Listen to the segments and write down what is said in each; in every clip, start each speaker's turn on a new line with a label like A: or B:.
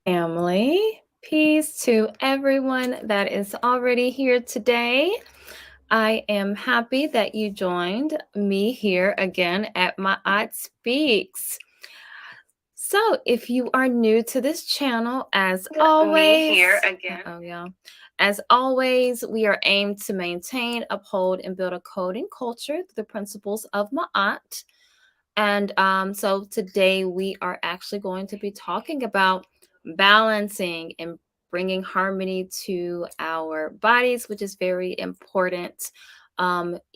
A: Family. Peace to everyone that is already here today. I am happy that you joined me here again at My Aunt Speaks. So, if you are new to this channel, as always,
B: Me here again.
A: yeah. As always, we are aimed to maintain, uphold, and build a code and culture through the principles of Ma'at. And so today we are actually going to be talking about balancing and bringing harmony to our bodies, which is very important,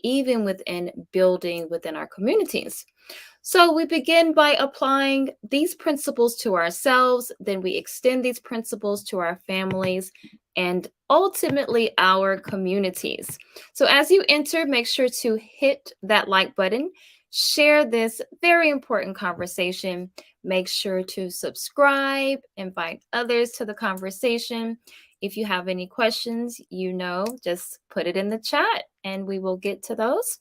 A: even within building within our communities. So we begin by applying these principles to ourselves, then we extend these principles to our families and ultimately our communities. So as you enter, make sure to hit that like button, share this very important conversation. Make sure to subscribe, invite others to the conversation. If you have any questions, just put it in the chat and we will get to those.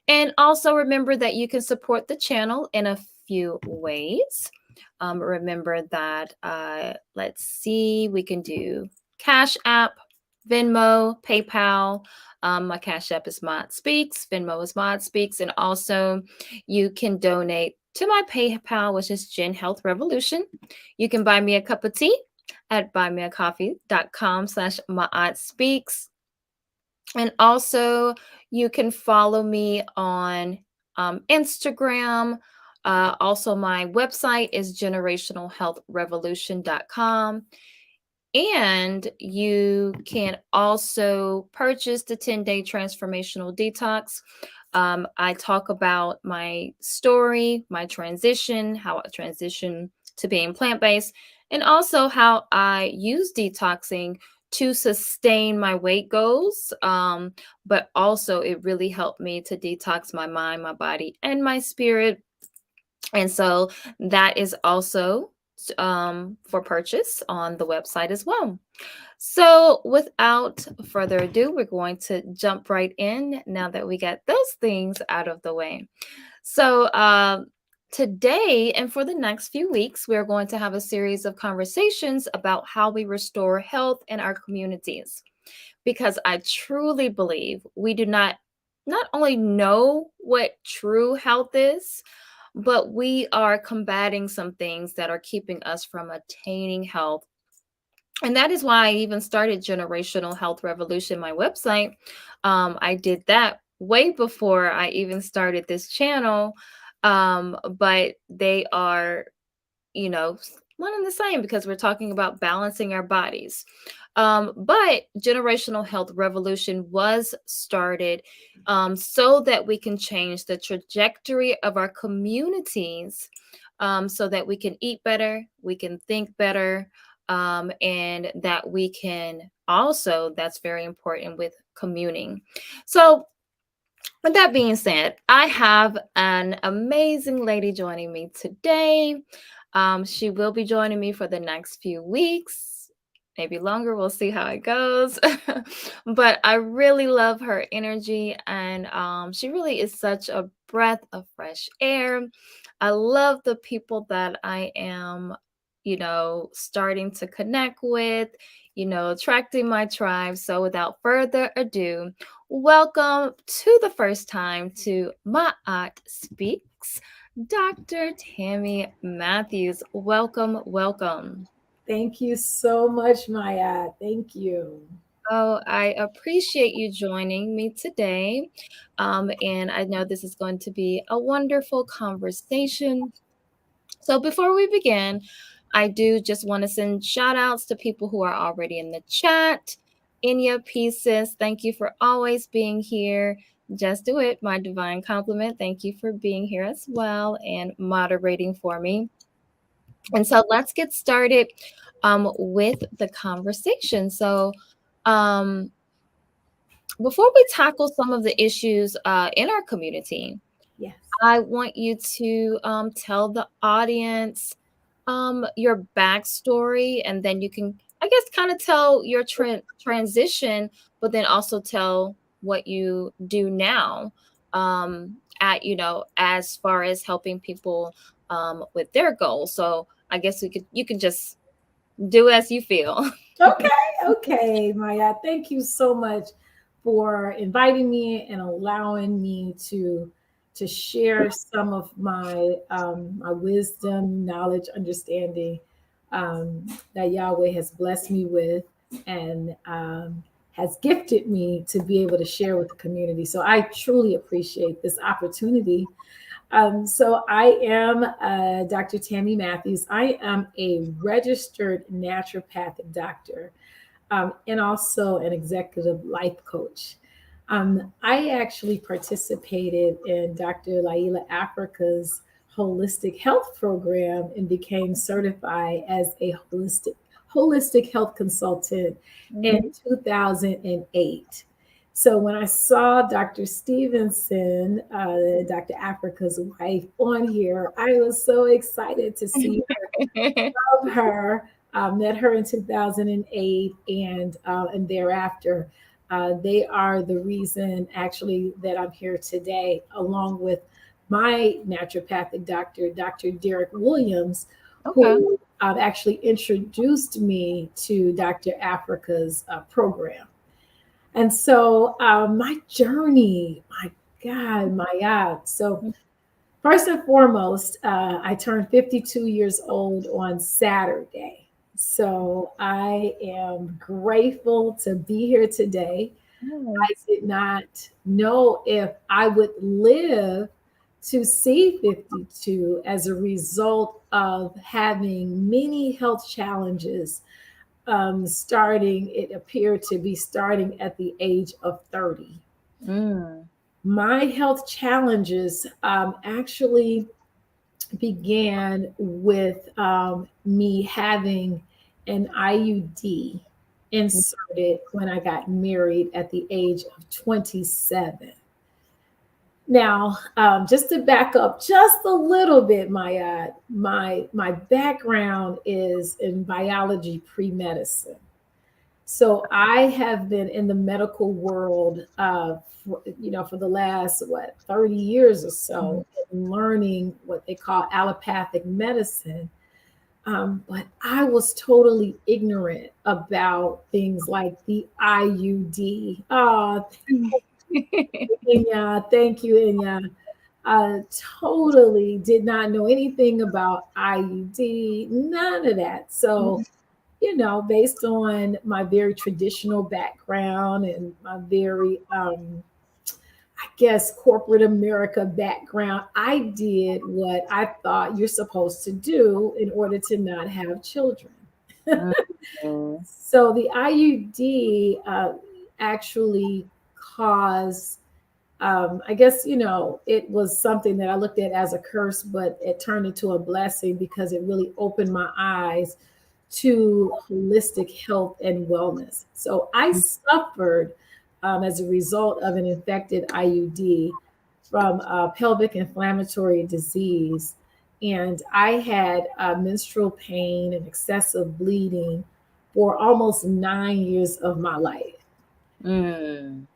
A: And also remember that you can support the channel in a few ways. Remember that, let's see, we can do Cash App, Venmo, PayPal. My Cash App is MaatSpeaks, Venmo is MaatSpeaks, and also you can donate to my PayPal, which is Gen Health Revolution. You can buy me a cup of tea at buymeacoffee.com/MaatSpeaks. And also, you can follow me on Instagram. Also, my website is generationalhealthrevolution.com. And you can also purchase the 10-day transformational detox. I talk about my story, my transition, how I transitioned to being plant based, and also how I use detoxing to sustain my weight goals. But also, it really helped me to detox my mind, my body, and my spirit. And so that is also for purchase on the website as well. So, without further ado, we're going to jump right in now that we got those things out of the way. So, today and for the next few weeks, we're going to have a series of conversations about how we restore health in our communities. Because I truly believe we do not only know what true health is, but we are combating some things that are keeping us from attaining health. And that is why I even started Generational Health Revolution, my website. I did that way before I even started this channel. But they are, one and the same because we're talking about balancing our bodies. But Generational Health Revolution was started so that we can change the trajectory of our communities, so that we can eat better, we can think better, and that we can also, that's very important with communing. So, with that being said, I have an amazing lady joining me today. She will be joining me for the next few weeks, maybe longer. We'll see how it goes. But I really love her energy, and she really is such a breath of fresh air. I love the people that I am, starting to connect with, attracting my tribe. So without further ado, welcome to the first time to My Aunt Speaks, Dr. Tammye Matthews. Welcome, welcome.
B: Thank you so much, Maya. Thank you.
A: Oh, I appreciate you joining me today. And I know this is going to be a wonderful conversation. So before we begin, I do just want to send shout outs to people who are already in the chat. Inya Pieces, thank you for always being here. Just do it, my divine compliment. Thank you for being here as well and moderating for me. And so let's get started with the conversation. So, um, before we tackle some of the issues in our community,
B: Yes.
A: I want you to tell the audience your backstory, and then you can, I guess, kind of tell your transition, but then also tell what you do now, at as far as helping people with their goals. So I guess you could just Do as you feel.
B: Okay, Maya. Thank you so much for inviting me and allowing me to share some of my wisdom, knowledge, understanding that Yahweh has blessed me with and has gifted me to be able to share with the community. So I truly appreciate this opportunity. So I am Dr. Tammye Matthews. I am a registered naturopathic doctor and also an executive life coach. I actually participated in Dr. Laila Africa's holistic health program and became certified as a holistic health consultant in
A: Mhm.
B: 2008. So when I saw Dr. Stevenson, Dr. Africa's wife, on here, I was so excited to see her. Met her in 2008, and thereafter, they are the reason actually that I'm here today, along with my naturopathic doctor, Dr. Derek Williams,
A: Okay.
B: who actually introduced me to Dr. Africa's program. And so my journey, my God, my God. So first and foremost, I turned 52 years old on Saturday. So I am grateful to be here today. I
A: Nice.
B: did not know if I would live to see 52 as a result of having many health challenges starting, it appeared to be starting at the age of 30.
A: Mm.
B: My health challenges actually began with me having an IUD inserted when I got married at the age of 27. Now, just to back up just a little bit, my background is in biology pre-medicine. So I have been in the medical world, for the last 30 years or
A: Mhm.
B: so, learning what they call allopathic medicine. But I was totally ignorant about things like the IUD. Oh, Inya, thank you, Inya. I totally did not know anything about IUD, none of that. So based on my very traditional background and my very, I guess, corporate America background, I did what I thought you're supposed to do in order to not have children.
A: Mhm.
B: So the IUD actually caused, I guess, it was something that I looked at as a curse, but it turned into a blessing because it really opened my eyes to holistic health and wellness. So I suffered as a result of an infected IUD from pelvic inflammatory disease. And I had menstrual pain and excessive bleeding for almost 9 years of my life.
A: Mm.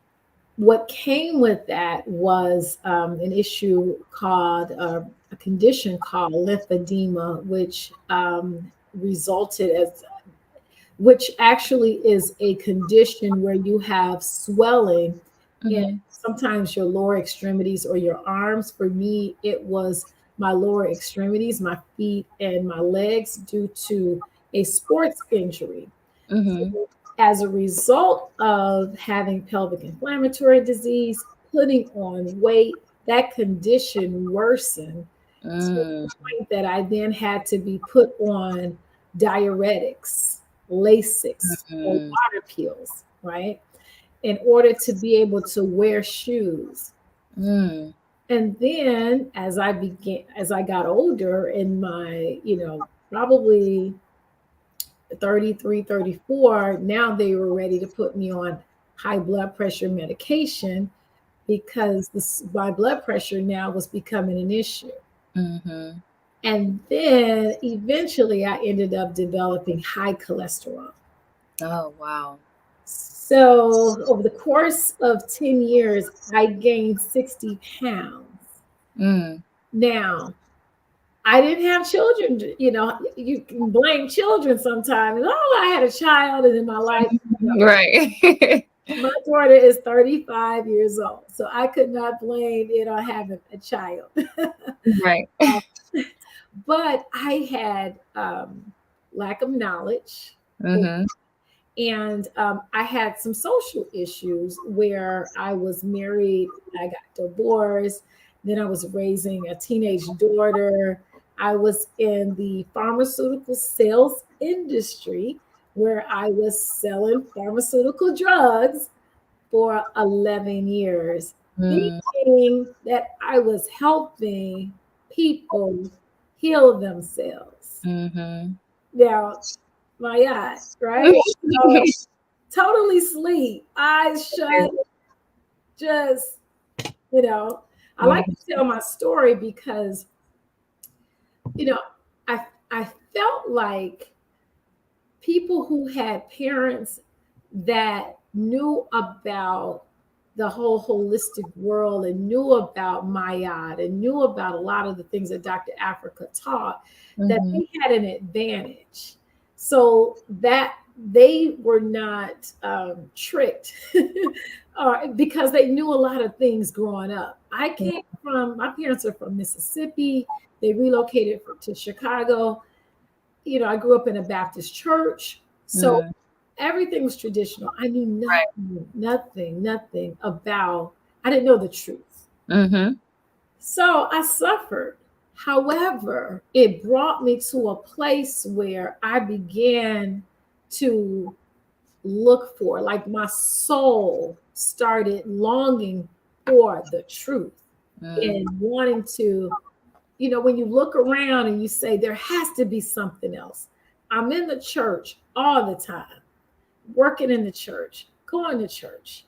B: What came with that was an issue called a condition called lymphedema, which resulted as which actually is a condition where you have swelling in
A: Mhm.
B: sometimes your lower extremities or your arms. For me, it was my lower extremities, my feet, and my legs due to a sports injury.
A: Mhm.
B: So, as a result of having pelvic inflammatory disease, putting on weight, that condition worsened to the
A: Mm.
B: point that I then had to be put on diuretics, Lasix, or
A: Mm.
B: water pills, right? In order to be able to wear shoes.
A: Mm.
B: And then as I got older in my, probably 33, 34, now they were ready to put me on high blood pressure medication because my blood pressure now was becoming an issue.
A: Mhm.
B: And then eventually I ended up developing high cholesterol.
A: Oh, wow.
B: So over the course of 10 years, I gained 60 pounds.
A: Mm.
B: Now, I didn't have children. You know, you can blame children sometimes. Oh, I had a child and in my life.
A: Right.
B: My daughter is 35 years old, so I could not blame it on having a child.
A: Right.
B: But I had lack of knowledge,
A: Mm-hmm.
B: and I had some social issues where I was married, I got divorced, then I was raising a teenage daughter. I was in the pharmaceutical sales industry where I was selling pharmaceutical drugs for 11 years, thinking that I was helping people heal themselves.
A: Mm-hmm.
B: Now, my God, right? So totally sleep, eyes shut, just, you know, I like to tell my story because, you know, I felt like people who had parents that knew about the whole holistic world and knew about Mayad and knew about a lot of the things that Dr. Africa taught, that
A: Mm-hmm.
B: they had an advantage. So that they were not tricked because they knew a lot of things growing up. My parents are from Mississippi. They relocated to Chicago. You know, I grew up in a Baptist church. So
A: Mm-hmm.
B: everything was traditional. I knew
A: Right.
B: nothing about, I didn't know the truth.
A: Mm-hmm.
B: So I suffered. However, it brought me to a place where I began to look for, like my soul started longing for the truth and wanting to, you know, when you look around and you say, there has to be something else. I'm in the church all the time, working in the church, going to church.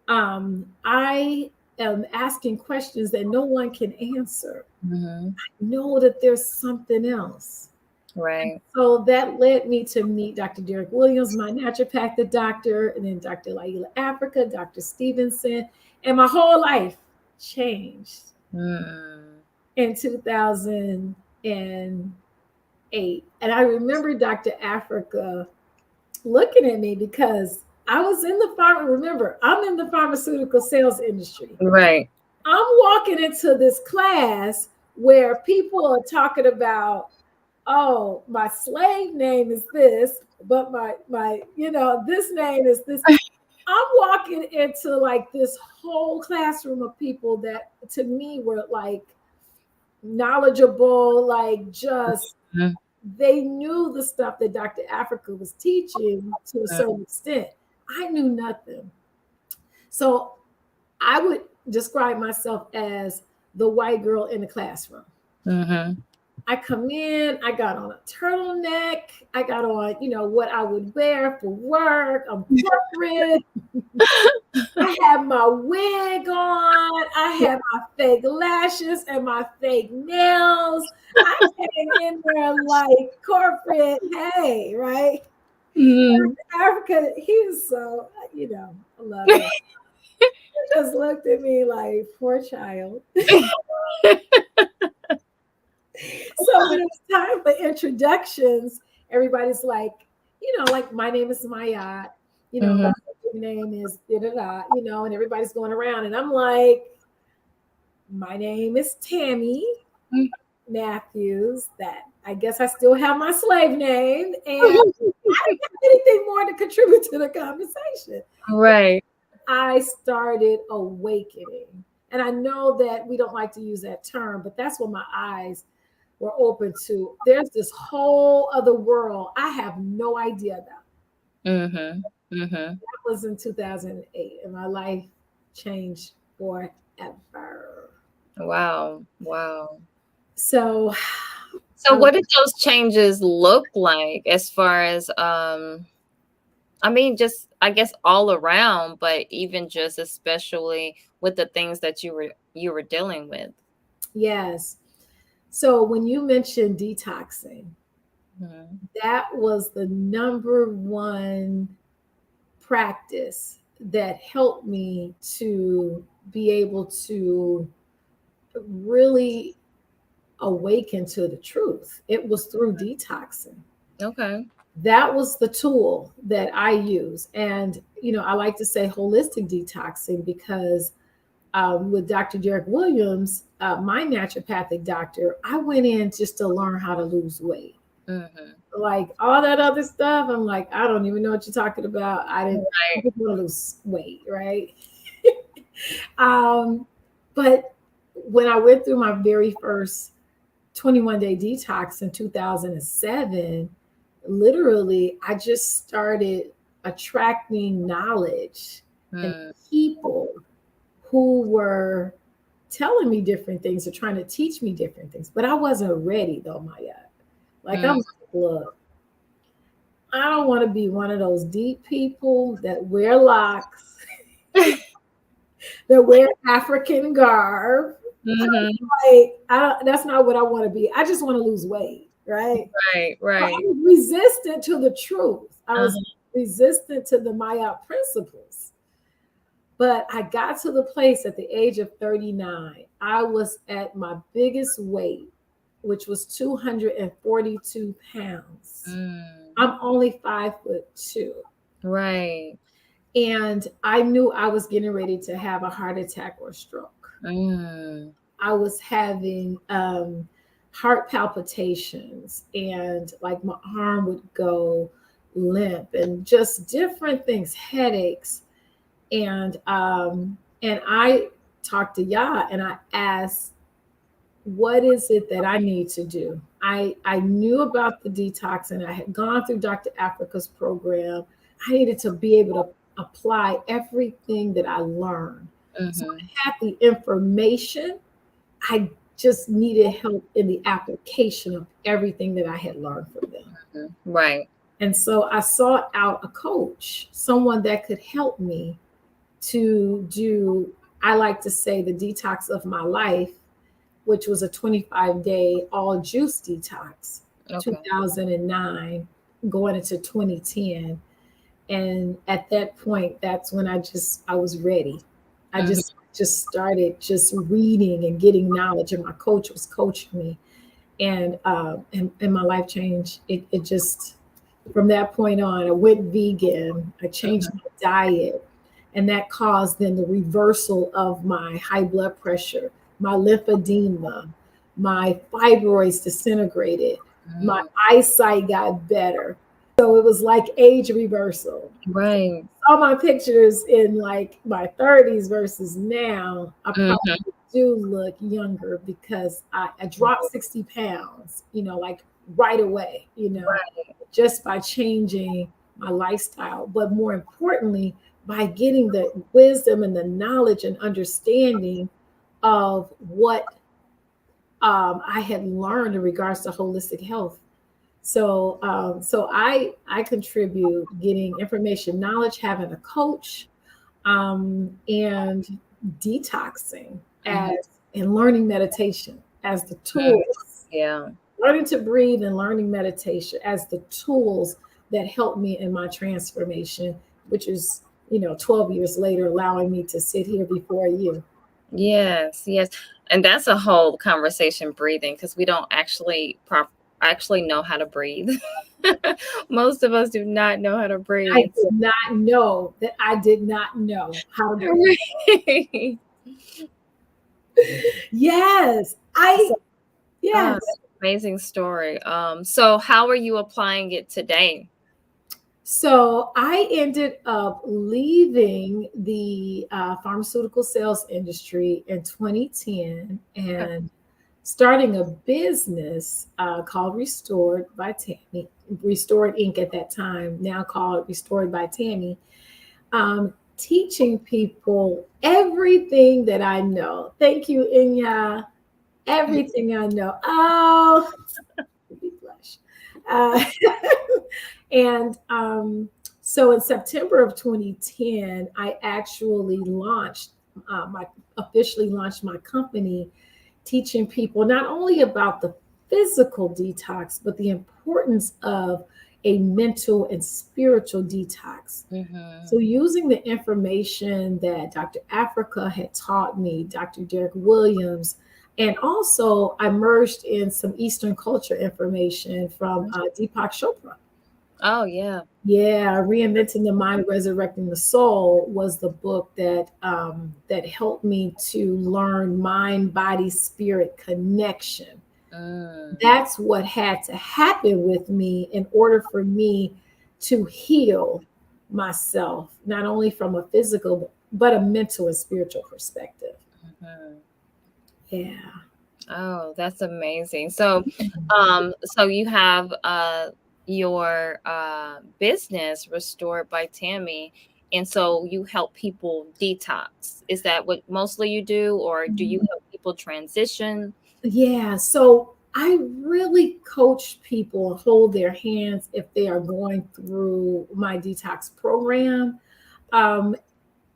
B: I am asking questions that no one can answer.
A: Mm-hmm.
B: Know that there's something else.
A: Right.
B: So that led me to meet Dr. Derek Williams, my naturopathic doctor, and then Dr. Laila Africa, Dr. Stevenson, and my whole life changed
A: Mm-hmm.
B: in 2008. And I remember Dr. Africa looking at me because I was in the remember, I'm in the pharmaceutical sales industry.
A: Right.
B: I'm walking into this class where people are talking about, oh, my slave name is this, but my this name is this. I'm walking into like this whole classroom of people that to me were like knowledgeable, like just
A: Mm-hmm.
B: they knew the stuff that Dr. Africa was teaching to a certain extent. I knew nothing. So I would describe myself as the white girl in the classroom.
A: Mm-hmm.
B: I come in, I got on a turtleneck, I got on, what I would wear for work. I'm corporate. I have my wig on, I have my fake lashes and my fake nails. I came in there like corporate, hey, right?
A: Mm-hmm.
B: Africa, he was so, I love him. He just looked at me like, poor child. So when it was time for introductions, everybody's like, like my name is Maya,
A: Mm-hmm.
B: my name is da da da, and everybody's going around, and I'm like, my name is Tammye Matthews. That I guess I still have my slave name, and I didn't have anything more to contribute to the conversation.
A: Right.
B: I started awakening. And I know that we don't like to use that term, but that's what my eyes were open to. There's this whole other world I have no idea about.
A: Mm-hmm. Mm-hmm.
B: That was in 2008, and my life changed forever.
A: Wow. Wow.
B: So,
A: So what did those changes look like as far as I mean, just I guess all around, but even just especially with the things that you were dealing with.
B: yes. So when you mentioned detoxing,
A: Mm-hmm.
B: that was the number one practice that helped me to be able to really awaken to the truth. It was through detoxing.
A: Okay.
B: That was the tool that I use. And, I like to say holistic detoxing because with Dr. Derek Williams, my naturopathic doctor, I went in just to learn how to lose weight.
A: Mm-hmm.
B: Like all that other stuff, I'm like, I don't even know what you're talking about. I
A: Right.
B: just want to lose weight, right? um, but when I went through my very first 21-day detox in 2007, literally, I just started attracting knowledge and
A: Mm,
B: people who were telling me different things or trying to teach me different things. But I wasn't ready though, Maya. Like, I'm
A: mm.
B: like, look, I don't want to be one of those deep people that wear locks, that wear African garb.
A: Mm-hmm.
B: Like, that's not what I want to be. I just want to lose weight, right?
A: Right,
B: So I
A: right.
B: was resistant to the truth. I was
A: Uh-huh.
B: resistant to the Maya principles. But I got to the place at the age of 39. I was at my biggest weight, which was 242 pounds.
A: Mm.
B: I'm only 5'2".
A: Right.
B: And I knew I was getting ready to have a heart attack or stroke.
A: Mm.
B: I was having heart palpitations, and like my arm would go limp and just different things, headaches. And I talked to Yah and I asked, what is it that I need to do? I knew about the detox and I had gone through Dr. Africa's program. I needed to be able to apply everything that I learned. So
A: Mm-hmm.
B: I had the information. I just needed help in the application of everything that I had learned from them.
A: Right.
B: And so I sought out a coach, someone that could help me to do, I like to say, the detox of my life, which was a 25-day all juice detox,
A: Okay.
B: 2009, going into 2010. And at that point, that's when I was ready. I
A: Mm-hmm.
B: just started just reading and getting knowledge, and my coach was coaching me, and my life changed. It just, from that point on, I went vegan. I changed my diet, and that caused then the reversal of my high blood pressure, my lymphedema, my fibroids disintegrated, my
A: Mm.
B: eyesight got better. So it was like age reversal.
A: Right.
B: All my pictures in like my 30s versus now, I
A: Mm-hmm.
B: probably do look younger because I dropped 60 pounds, like right away, just by changing my lifestyle. But more importantly, by getting the wisdom and the knowledge and understanding of what I had learned in regards to holistic health. So I contribute getting information, knowledge, having a coach, and detoxing
A: Mm-hmm.
B: as and learning meditation as the
A: Mm.
B: tools,
A: Yeah.
B: learning to breathe and learning meditation as the tools that help me in my transformation, which is 12 years later, allowing me to sit here before you.
A: Yes, yes. And that's a whole conversation, breathing, because we don't actually know how to breathe. Most of us do not know how to
B: I
A: breathe.
B: did not know that I did not know how to breathe.
A: Right.
B: Yes,
A: So,
B: yes.
A: that's an amazing story. So how are you applying it today?
B: So I ended up leaving the pharmaceutical sales industry in 2010
A: Okay.
B: and starting a business called Restored Inc. at that time, now called Restored by Tammye, teaching people everything that I know. Thank you, Inya. Everything I know. Oh, be blush. Uh, and in September of 2010, I actually my officially launched my company, teaching people not only about the physical detox, but the importance of a mental and spiritual detox.
A: Mm-hmm.
B: So, using the information that Dr. Africa had taught me, Dr. Derek Williams, And also, I merged in some Eastern culture information from Deepak Chopra.
A: Oh, yeah.
B: Yeah, Reinventing the Mind, Resurrecting the Soul was the book that helped me to learn mind, body, spirit connection.
A: Mm,
B: That's what had to happen with me in order for me to heal myself, not only from a physical, but a mental and spiritual perspective.
A: mhm.
B: Yeah.
A: Oh, that's amazing. So you have your business Restored by Tammye, and so you help people detox. Is that what mostly you do, or do you help people transition?
B: Yeah. So I really coach people and hold their hands if they are going through my detox program. Um,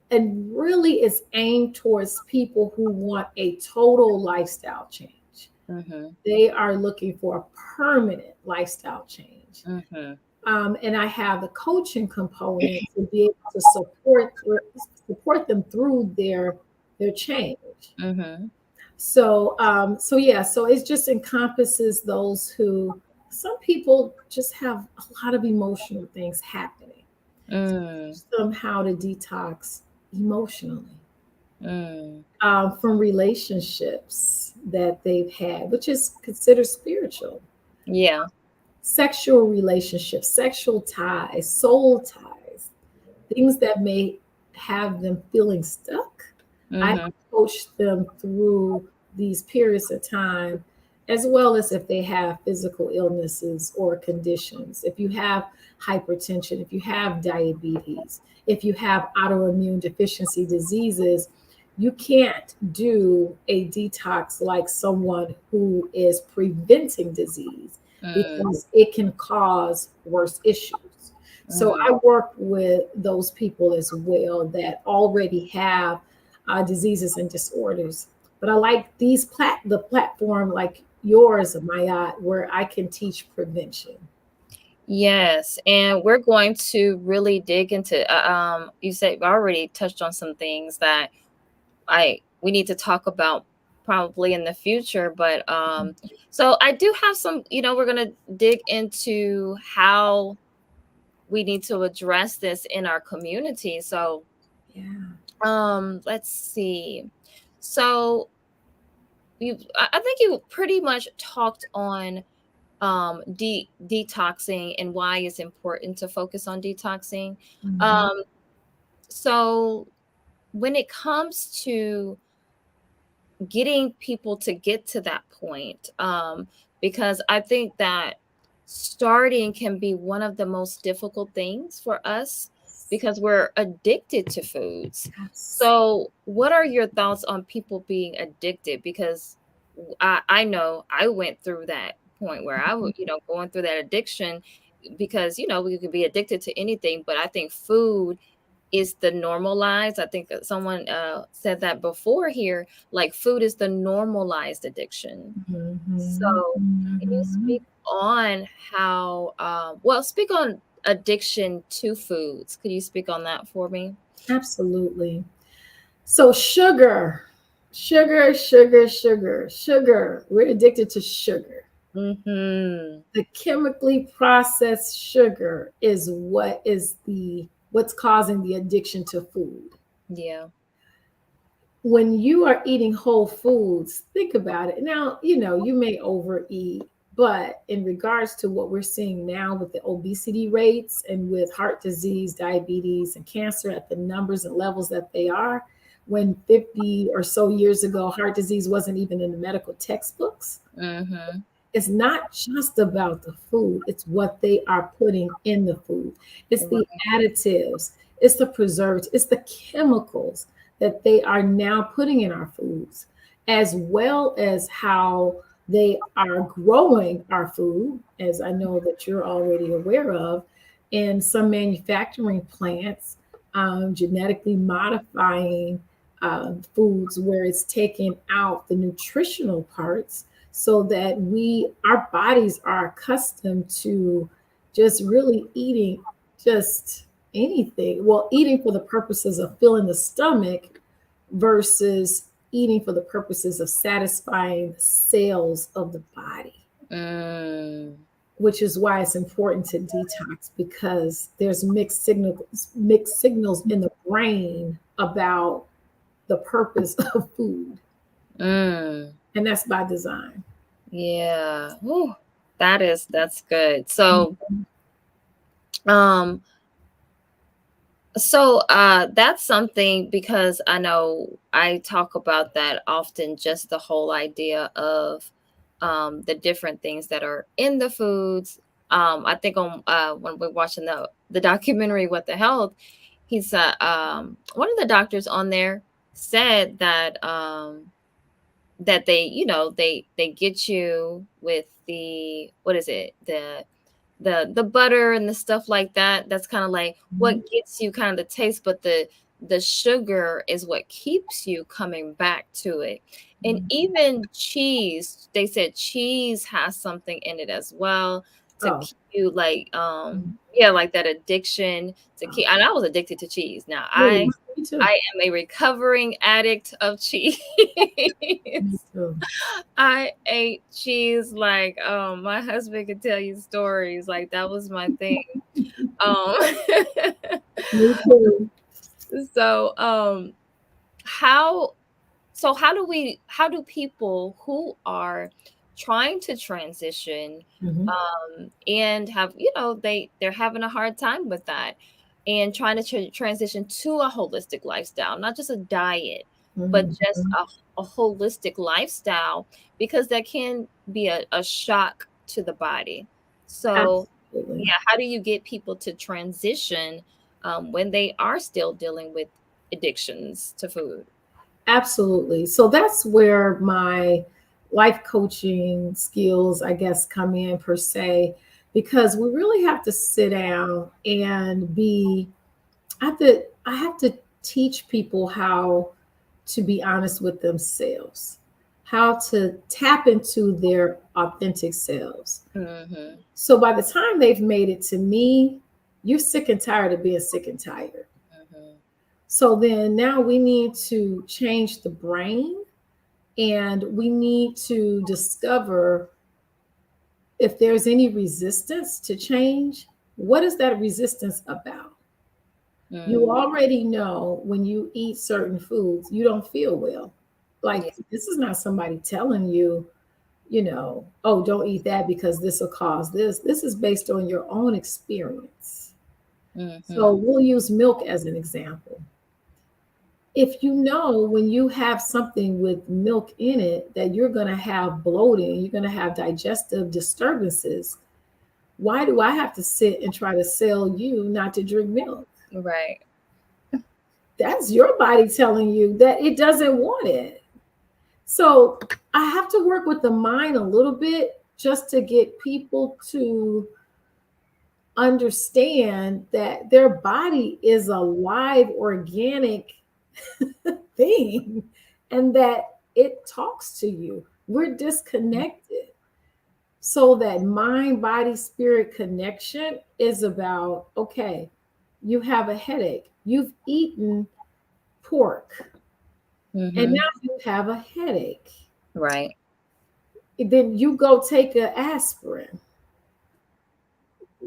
B: and really it's aimed towards people who want a total lifestyle change.
A: Mm-hmm.
B: They are looking for a permanent lifestyle change.
A: Mm-hmm.
B: And I have the coaching component to be able to support them through their change.
A: Mm-hmm.
B: So yeah, so it just encompasses those who, some people just have a lot of emotional things happening.
A: Mm,
B: Teach them how to detox emotionally
A: mm.
B: from relationships that they've had, which is considered spiritual,
A: Yeah.
B: sexual relationships, sexual ties, soul ties, things that may have them feeling stuck. I
A: Mm-hmm.
B: coach them through these periods of time, as well as if they have physical illnesses or conditions. If you have hypertension, if you have diabetes, if you have autoimmune deficiency diseases, you can't do a detox like someone who is preventing disease
A: Mm,
B: because it can cause worse issues. So
A: mm.
B: I work with those people as well that already have diseases and disorders. But I like the platform like yours, Maya, where I can teach prevention.
A: Yes, and we're going to really dig into you said we already touched on some things that I we need to talk about probably in the future, but so I do have some, we're going to dig into how we need to address this in our community. So
B: Yeah.
A: let's see. So I think you pretty much talked on detoxing and why it's important to focus on detoxing.
B: Mhm.
A: Um so when it comes to getting people to get to that point, because I think that starting can be one of the most difficult things for us because we're addicted to foods.
B: Yes.
A: So what are your thoughts on people being addicted? Because I know I went through that point where I was, going through that addiction because, we could be addicted to anything, but I think food is the normalized. I think that someone said that before here, like food is the normalized addiction. So
B: Mhm.
A: can you
B: Mhm.
A: speak on how, well, speak on addiction to foods. Could you speak on that for me?
B: Absolutely. So sugar. We're addicted to sugar.
A: Mm-hmm.
B: The chemically processed sugar is what's causing the addiction to food.
A: Yeah.
B: When you are eating whole foods, think about it. Now, you may overeat, but in regards to what we're seeing now with the obesity rates and with heart disease, diabetes, and cancer at the numbers and levels that they are, when 50 or so years ago, heart disease wasn't even in the medical textbooks.
A: Mm-hmm.
B: It's not just about the food, it's what they are putting in the food. It's the
A: Right.
B: additives, it's the preservatives, it's the chemicals that they are now putting in our foods, as well as how they are growing our food, as I know that you're already aware of, in some manufacturing plants, genetically modifying foods where it's taking out the nutritional parts so that our bodies are accustomed to just really eating just anything, well, eating for the purposes of filling the stomach versus eating for the purposes of satisfying the cells of the body,
A: Mm.
B: which is why it's important to detox, because there's mixed signals in the brain about the purpose of food,
A: Mm.
B: and that's by design.
A: Yeah. Whew. That's good. Um, that's something, because I know I talk about that often, just the whole idea of the different things that are in the foods. I think on when we're watching the documentary What the Health, he said one of the doctors on there said that they, they get you with the, what is it, the butter and the stuff like that. That's kind of like what
B: Mhm.
A: gets you kind of the taste, but the sugar is what keeps you coming back to it. And even cheese, they said cheese has something in it as well to
B: Oh,
A: keep you like
B: mhm.
A: yeah, like that addiction to
B: Oh,
A: keep. And I was addicted to cheese. Now
B: please, me too.
A: I am a recovering addict of cheese.
B: Me too.
A: I ate cheese like, my husband could tell you stories, like, that was my thing. Um,
B: Me too.
A: so, how how do people who are trying to transition,
B: Mhm,
A: and have, they're having a hard time with that, and trying to transition to a holistic lifestyle, not just a diet, but
B: mhm,
A: just
B: mhm.
A: a holistic lifestyle, because that can be a shock to the body. So,
B: Absolutely.
A: yeah, how do you get people to transition when they are still dealing with addictions to food?
B: Absolutely. So that's where my life coaching skills, I guess, come in per se, because we really have to sit down and I have to teach people how to be honest with themselves, how to tap into their authentic selves.
A: Mhm.
B: So by the time they've made it to me, you're sick and tired of being sick and tired.
A: Mhm.
B: So then now we need to change the brain, and we need to discover if there's any resistance to change. What is that resistance about? You
A: Mm.
B: already know when you eat certain foods, you don't feel well.
A: Yeah.
B: Like, this is not somebody telling you, oh, don't eat that because this will cause this. This is based on your own experience. So
A: Mhm.
B: we'll use milk as an example. If you know when you have something with milk in it that you're going to have bloating, you're going to have digestive disturbances, why do I have to sit and try to sell you not to drink milk?
A: Right.
B: That's your body telling you that it doesn't want it. So I have to work with the mind a little bit just to get people to understand that their body is a live, organic thing, and that it talks to you. We're disconnected. So that mind, body, spirit connection is about, okay, you have a headache. You've eaten pork and
A: Mhm.
B: now you have a headache.
A: Right.
B: Then you go take an aspirin.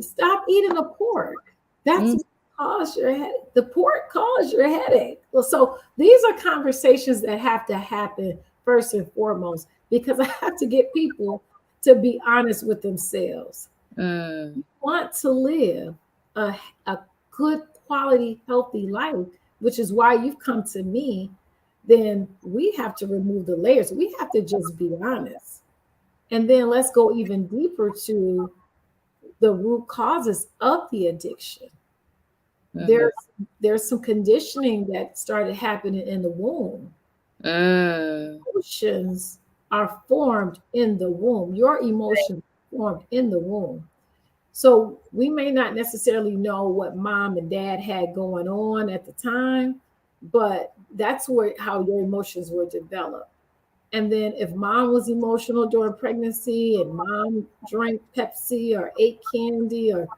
B: Stop eating the pork. That's
A: Mm.
B: what caused your headache. The pork caused your headache. Well, so these are conversations that have to happen first and foremost, because I have to get people to be honest with themselves.
A: Mm.
B: Want to live a, a good quality, healthy life, which is why you've come to me, then we have to remove the layers. We have to just be honest. And then let's go even deeper to the root causes of the addiction.
A: Mhm.
B: There's some conditioning that started happening in the womb.
A: Mm.
B: Emotions are formed in the womb. Your emotions are formed in the womb. So we may not necessarily know what mom and dad had going on at the time, but that's where how your emotions were developed. And then if mom was emotional during pregnancy and mom drank Pepsi or ate candy, or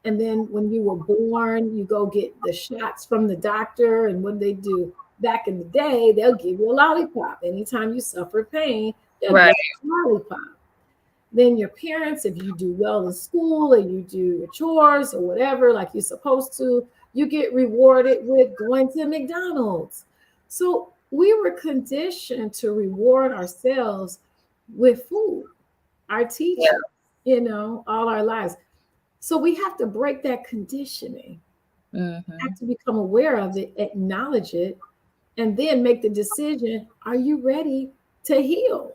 B: and then when you were born, you go get the shots from the doctor, and what they do? Back in the day, they'll give you a lollipop. Anytime you suffer pain, they'll give
A: Right.
B: you a lollipop. Then your parents, if you do well in school and you do your chores or whatever, like you're supposed to, you get rewarded with going to McDonald's. So we were conditioned to reward ourselves with food, our
A: Yeah.
B: teachers, all our lives. So we have to break that conditioning, have
A: Hmm.
B: to become aware of it, acknowledge it, and then make the decision, are you ready to heal?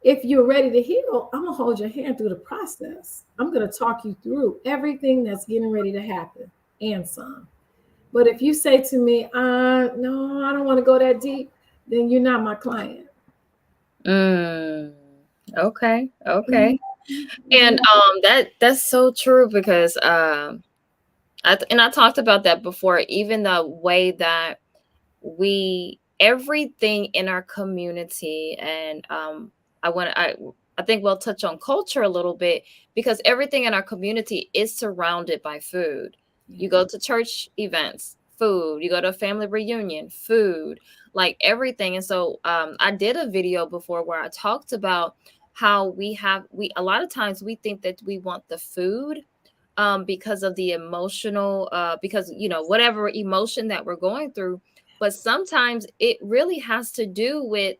B: If you're ready to heal, I'm going to hold your hand through the process. I'm going to talk you through everything that's getting ready to happen and some. But if you say to me, no, I don't want to go that deep, then you're not my client.
A: Mm. Okay. Okay. And
B: Mhm.
A: that's so true because I talked about that before, even the way that we everything in our community, and I think we'll touch on culture a little bit, because everything in our community is surrounded by food.
B: Yeah.
A: You go to church events, food. You go to a family reunion, food, like everything. And so I did a video before where I talked about how we a lot of times we think that we want the food because of the emotional, because whatever emotion that we're going through. But sometimes it really has to do with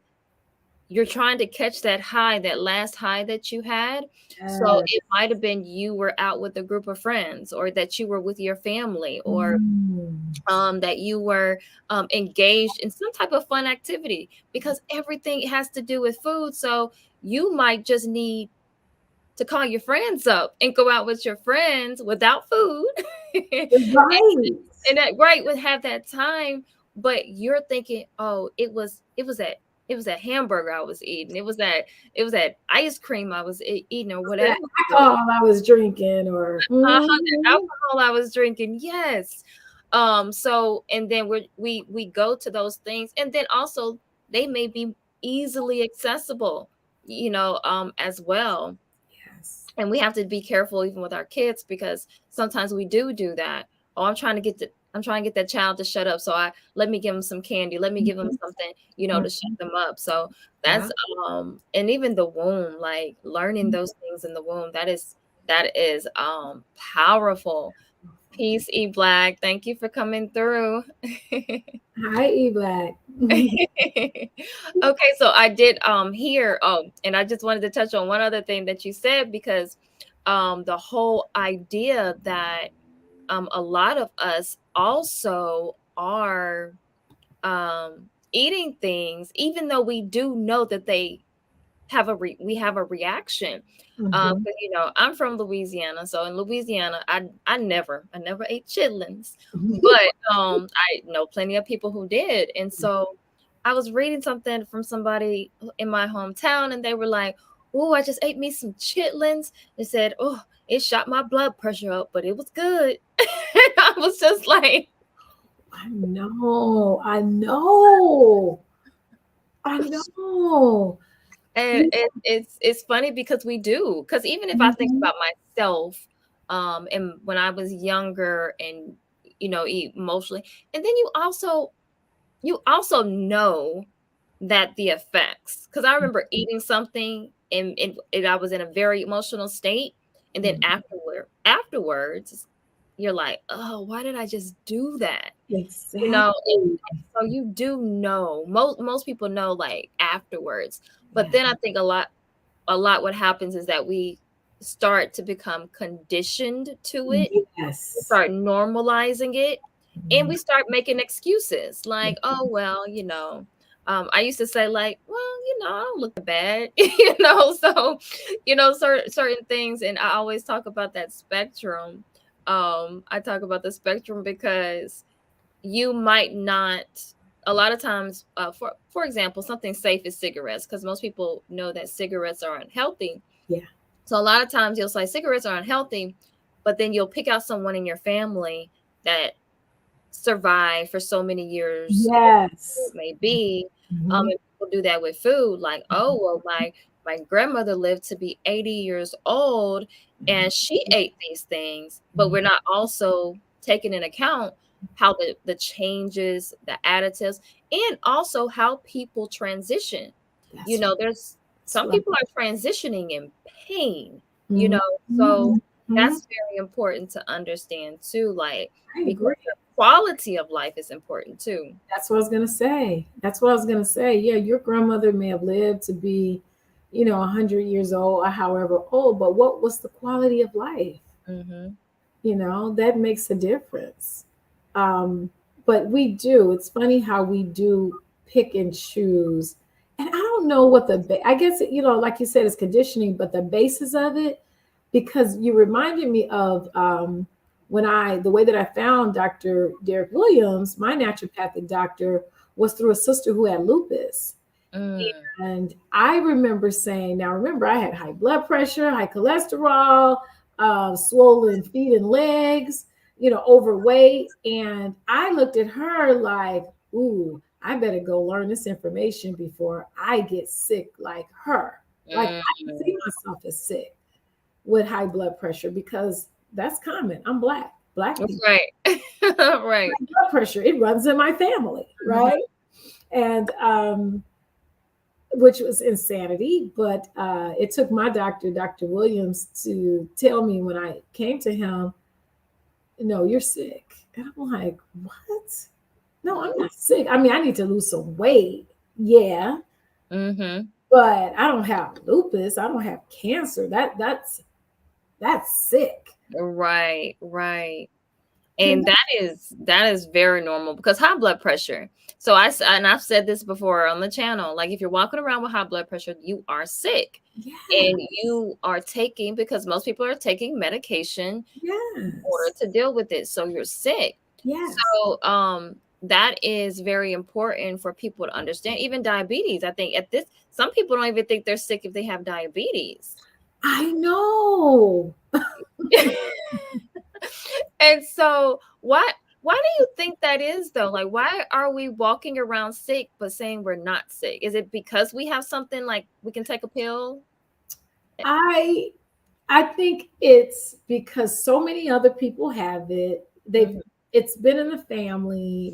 A: you're trying to catch that high, that last high that you had. So
B: Yes.
A: it might have been you were out with a group of friends, or that you were with your family, or
B: Mm.
A: that you were engaged in some type of fun activity, because everything has to do with food. So you might just need to call your friends up and go out with your friends without food. and,
B: Right.
A: and that right would have that time, but you're thinking, oh, it was that hamburger I was eating. It was that ice cream I was eating, or whatever.
B: That alcohol I was drinking, or
A: That alcohol I was drinking. Yes. So, and then we go to those things, and then also they may be easily accessible, as well.
B: yes.
A: And we have to be careful even with our kids, because sometimes we do that. Oh, I'm trying to get that child to shut up, so I let me give them some candy, let me give them
B: Mhm.
A: something, to shut
B: Mhm.
A: them up. So
B: Yeah.
A: that's and even the womb, like learning
B: Mhm.
A: those things in the womb, that is powerful. Peace, E Black, thank you for coming through.
B: Hi, E Black.
A: Okay, so I did hear, and I just wanted to touch on one other thing that you said, because the whole idea that a lot of us also are eating things, even though we do know that we have a reaction.
B: Mhm.
A: 'Cause, I'm from Louisiana, so in Louisiana, I never ate chitlins, but I know plenty of people who did. And so I was reading something from somebody in my hometown, and they were like, "Oh, I just ate me some chitlins." They said, "Oh, it shot my blood pressure up, but it was good." And I was just like,
B: I know. I know. I know.
A: and
B: You-
A: it's funny because we do. Because even if I think
B: Mhm.
A: about myself, and when I was younger, and emotionally, and then you also know that the effects. Because I remember eating something, and I was in a very emotional state, and then
B: Mhm.
A: afterwards, you're like, oh, why did I just do that? And
B: Exactly.
A: so you do know. Most people know, like, afterwards. But
B: Yeah.
A: then I think a lot what happens is that we start to become conditioned to it. We
B: Yes.
A: start normalizing it, and we
B: Mhm.
A: start making excuses like, oh,
B: Mhm.
A: well, I used to say, like, well, I don't look bad. So certain things. And I always talk about that spectrum. I talk about the spectrum because you might not, a lot of times, for example, something safe is cigarettes, because most people know that cigarettes are unhealthy.
B: Yeah.
A: So a lot of times you'll say cigarettes are unhealthy, but then you'll pick out someone in your family that survived for so many years, it
B: Yes.
A: may be.
B: Mhm.
A: And people do that with food, like, oh, well, my grandmother lived to be 80 years old, and she ate these things. But we're not also taking into account how the changes, the additives, and also how people transition.
B: That's right.
A: There's
B: That's
A: some
B: right.
A: people are transitioning in pain,
B: Mhm.
A: so
B: Mhm.
A: that's very important to understand too, like,
B: I
A: because
B: agree.
A: the quality of life is important too.
B: That's what I was gonna say. That's what I was gonna say. Yeah, your grandmother may have lived to be, 100 years old or however old, but what was the quality of life?
A: Hmm.
B: That makes a difference. Um, but we do. It's funny how we do pick and choose. And I don't know what I guess, like you said, it's conditioning, but the basis of it, because you reminded me of the way that I found Dr. Derek Williams, my naturopathic doctor, was through a sister who had lupus.
A: Mm,
B: And I remember saying, now remember, I had high blood pressure, high cholesterol, swollen feet and legs, overweight. And I looked at her like, ooh, I better go learn this information before I get sick like her. Like I can see
A: mm.
B: myself as sick with high blood pressure because that's common. I'm black. Black
A: That's
B: people,
A: right. Right.
B: high blood pressure, it runs in my family,
A: Mhm.
B: right? And which was insanity. But it took my doctor, Dr. Williams, to tell me when I came to him, no, you're sick. And I'm like, what? No, I'm not sick. I mean, I need to lose some weight. Yeah.
A: Mhm.
B: But I don't have lupus. I don't have cancer. That's sick.
A: Right, right.
B: And
A: And that is very normal because high blood pressure. So and I've said this before on the channel, like if you're walking around with high blood pressure, you are sick.
B: yeah,
A: And you are taking, because most people are taking medication in order
B: yes,
A: to deal with it. So you're sick.
B: yes.
A: So that is very important for people to understand. Even diabetes, I think at this some people don't even think they're sick if they have diabetes.
B: I know.
A: And so why do you think that is though? Like why are we walking around sick but saying we're not sick? Is it because we have something like we can take a pill?
B: I I think it's because so many other people have it.
A: Mhm.
B: It's been in the family,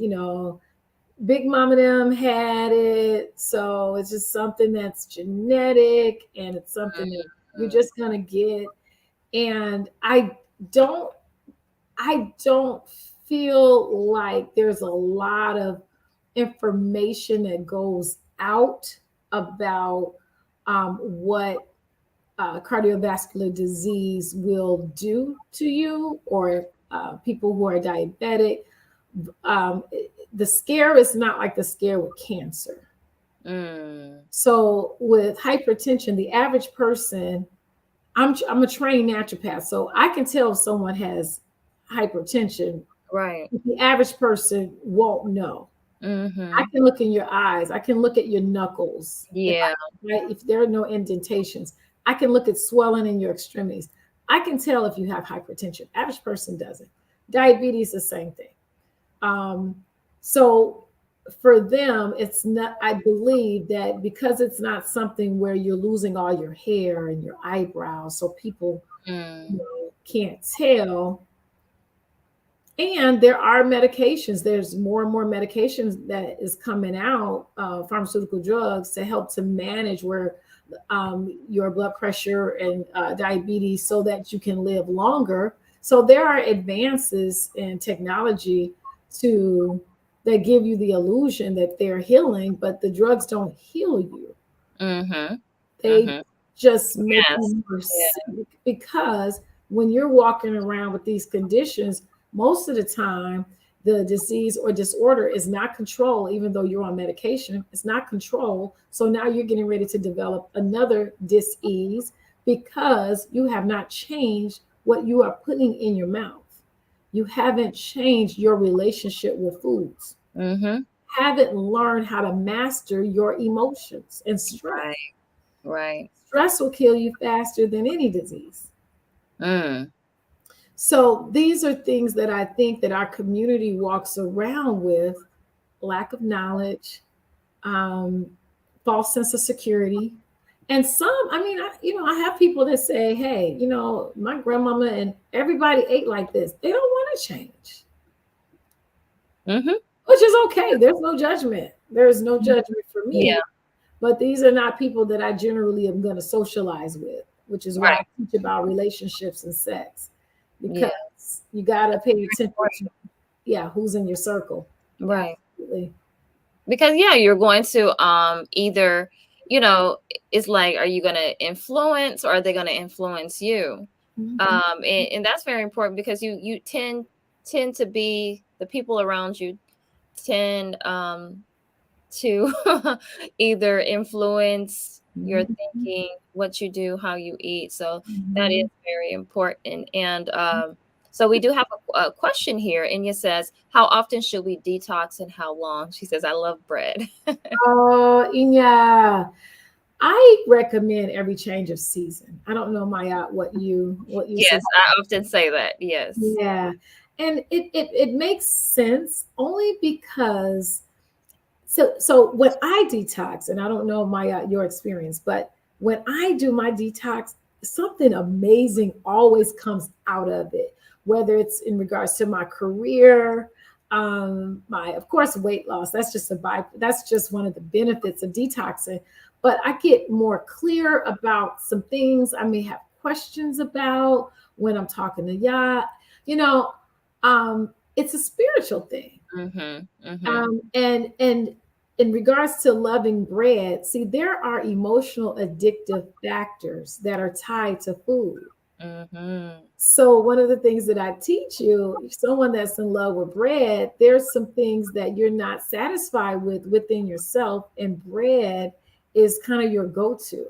B: Big Mama them had it, so it's just something that's genetic and it's something that you're
A: Mhm.
B: just gonna get. And don't I don't feel like there's a lot of information that goes out about what cardiovascular disease will do to you, or people who are diabetic. The scare is not like the scare with cancer.
A: Mm.
B: So with hypertension, the average person, I'm a trained naturopath, so I can tell if someone has hypertension.
A: Right.
B: The average person won't know. I
A: Mhm.
B: can look in your eyes. I can look at your knuckles.
A: Yeah.
B: Right, if there are no indentations, I can look at swelling in your extremities. I can tell if you have hypertension. Average person doesn't. Diabetes, the same thing. Um, so for them, it's not. I believe that because it's not something where you're losing all your hair and your eyebrows, so people
A: Mm.
B: can't tell. And there are medications. There's more and more medications that is coming out, pharmaceutical drugs to help to manage where your blood pressure and diabetes, so that you can live longer. So there are advances in technology to that give you the illusion that they're healing, but the drugs don't heal you.
A: Mhm.
B: They
A: Mhm.
B: just make
A: Yes.
B: you more sick,
A: Yeah.
B: because when you're walking around with these conditions, most of the time the disease or disorder is not controlled, even though you're on medication, it's not controlled. So now you're getting ready to develop another disease because you have not changed what you are putting in your mouth. You haven't changed your relationship with foods.
A: Mhm.
B: Haven't learned how to master your emotions and stress.
A: Right. Right.
B: Stress will kill you faster than any disease.
A: Mm.
B: So these are things that I think that our community walks around with: lack of knowledge, um, false sense of security. And some, I mean, I have people that say, hey, my grandmama and everybody ate like this. They don't want to change.
A: Mhm.
B: which is okay. There's no judgment. There is no judgment for me.
A: Yeah.
B: But these are not people that I generally am going to socialize with, which is why I
A: Right.
B: teach about relationships and sex,
A: Yeah.
B: because you got to pay attention
A: Right.
B: to, yeah, who's in your circle.
A: Right.
B: Absolutely.
A: Because yeah, you're going to either, it's like, are you going to influence or are they going to influence you?
B: Mhm.
A: And that's very important because you tend to be the people around you tend to either influence your
B: Mhm.
A: thinking, what you do, how you eat. So that is
B: Mhm.
A: very important. And so we do have a question here, and it says, "How often should we detox, and how long?" She says, "I love bread."
B: Oh, yeah. I recommend every change of season. I don't know, Maya, what you
A: Yes,
B: suggest.
A: I often say that. Yes.
B: Yeah. And it makes sense only because so when I detox, and I don't know my your experience, but when I do my detox, something amazing always comes out of it, whether it's in regards to my career, my of course weight loss. That's just one of the benefits of detoxing. But I get more clear about some things I may have questions about when I'm talking to Yah. You know, it's a spiritual thing.
A: Mhm. Mhm.
B: And in regards to loving bread, see, there are emotional addictive factors that are tied to food.
A: Mhm.
B: So one of the things that I teach you, someone that's in love with bread, there's some things that you're not satisfied with within yourself, and bread is kind of your go-to.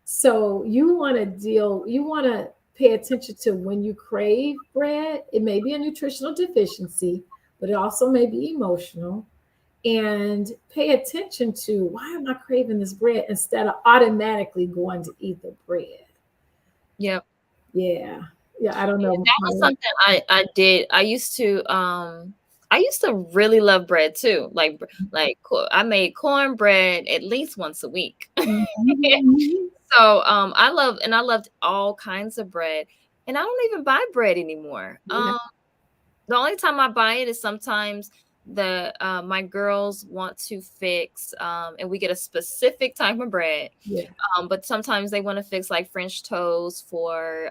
B: So you want to pay attention to when you crave bread. It may be a nutritional deficiency, but it also may be emotional, and pay attention to why am I craving this bread instead of automatically going to eat the bread.
A: Yep.
B: Yeah. Yeah. I don't
A: Yeah,
B: know.
A: that was something I did. I used to really love bread too. I made cornbread at least once a week.
B: Mhm.
A: So, I loved all kinds of bread, and I don't even buy bread anymore.
B: Yeah.
A: The only time I buy it is sometimes the my girls want to fix, and we get a specific type of bread.
B: Yeah.
A: But sometimes they want to fix like French toast for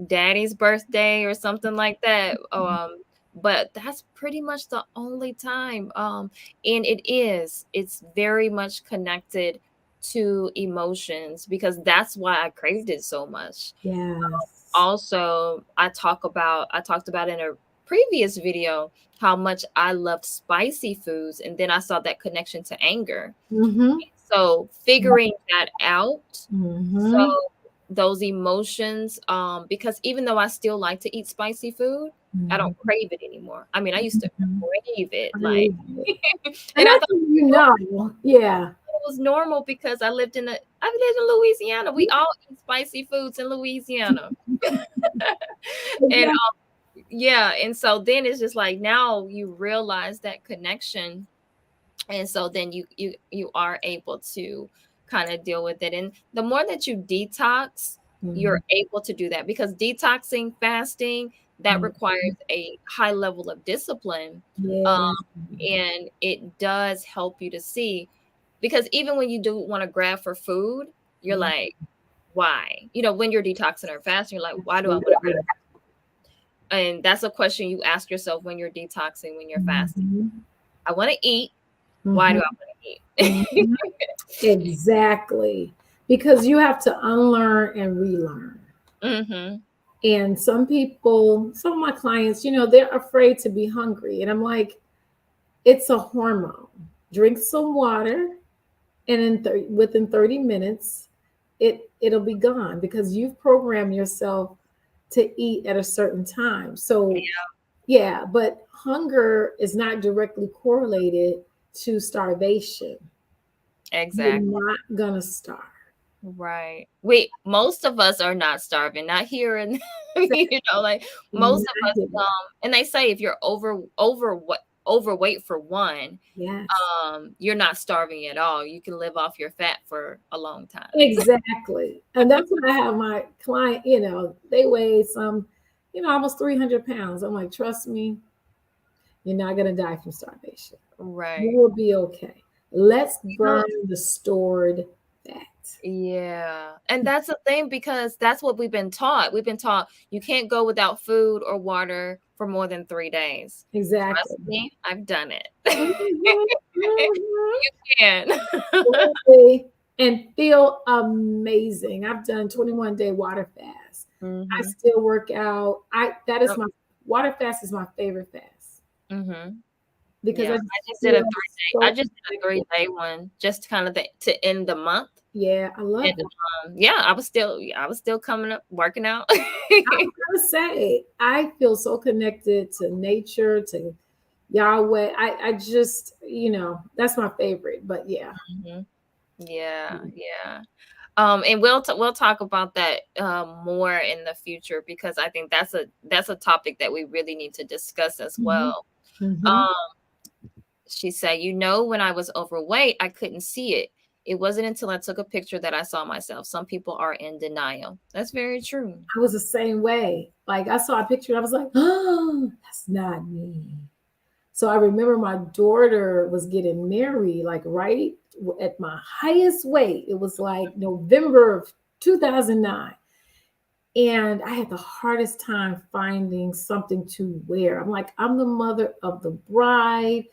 A: daddy's birthday or something like that. But that's pretty much the only time. And it's very much connected to emotions because that's why I craved it so much.
B: Yes.
A: Also, I talked about in a previous video how much I loved spicy foods, and then I saw that connection to anger.
B: Mm-hmm.
A: So figuring that out, so
B: Mm-hmm.
A: those emotions, because even though I still like to eat spicy food, I don't
B: Mm-hmm.
A: crave it anymore. I mean, I used to crave it, like,
B: And
A: and I
B: that's
A: thought
B: how you know. Yeah.
A: it was normal because I lived in Louisiana. We all eat spicy foods in Louisiana, and
B: Exactly.
A: yeah, and so then it's just like now you realize that connection, and so then you are able to kind of deal with it, and the more that you detox, you're
B: Mhm.
A: able to do that because detoxing, fasting, that requires a high level of discipline, um,
B: Yeah.
A: and it does help you to see, because even when you do want to grab for food, you're
B: Yeah.
A: like, why, when you're detoxing or fasting, you're like, why do I want to grab? And that's a question you ask yourself when you're detoxing, when you're fasting.
B: Mhm.
A: I want to eat. Why do
B: Mhm.
A: I want to eat?
B: Mhm. Exactly. Because you have to unlearn and relearn.
A: Mhm.
B: And some of my clients, they're afraid to be hungry. And I'm like, it's a hormone. Drink some water, and within 30 minutes, it'll be gone because you've programmed yourself to eat at a certain time. So, yeah, but hunger is not directly correlated to starvation. You're
A: Exactly.
B: not gonna starve.
A: Right. Wait, most of us are not starving, not here in like most of
B: Not
A: us,
B: here.
A: and they say if you're overweight for one,
B: Yes.
A: you're not starving at all. You can live off your fat for a long time.
B: Exactly. And that's what I have my client, they weigh almost 300 pounds. I'm like, trust me, You're not going to die from starvation. You
A: Right.
B: will be okay. Let's
A: You know,
B: burn the stored fat.
A: yeah. And that's the thing because that's what we've been taught. We've been taught you can't go without food or water for more than 3 days.
B: Exactly.
A: Trust me, I've done it.
B: Mhm, mhm.
A: You can.
B: Absolutely. And feel amazing. I've done 21-day water fast. I
A: Mhm.
B: still work out. I that is
A: Yep.
B: my water fast is my favorite fast
A: Mhm.
B: because
A: Yeah.
B: I
A: I
B: just
A: just did a
B: feel
A: 3 day. I
B: so
A: just did a
B: connected.
A: 3-day one just kind of to end the month.
B: Yeah, I love
A: And
B: it.
A: yeah, I was still coming up working out.
B: I'm gonna say I feel so connected to nature, to Yahweh. I just, that's my favorite. But yeah.
A: Mhm. Yeah, yeah. And we'll talk about that more in the future because I think that's a topic that we really need to discuss as
B: Mhm.
A: well.
B: Mhm.
A: Um, she said, when I was overweight, I couldn't see it. It wasn't until I took a picture that I saw myself. Some people are in denial. That's very true.
B: I was the same way. Like I saw a picture and I was like, oh, that's not me. So I remember my daughter was getting married, like right at my highest weight. It was like November of 2009. And I had the hardest time finding something to wear. I'm like, I'm the mother of the bride.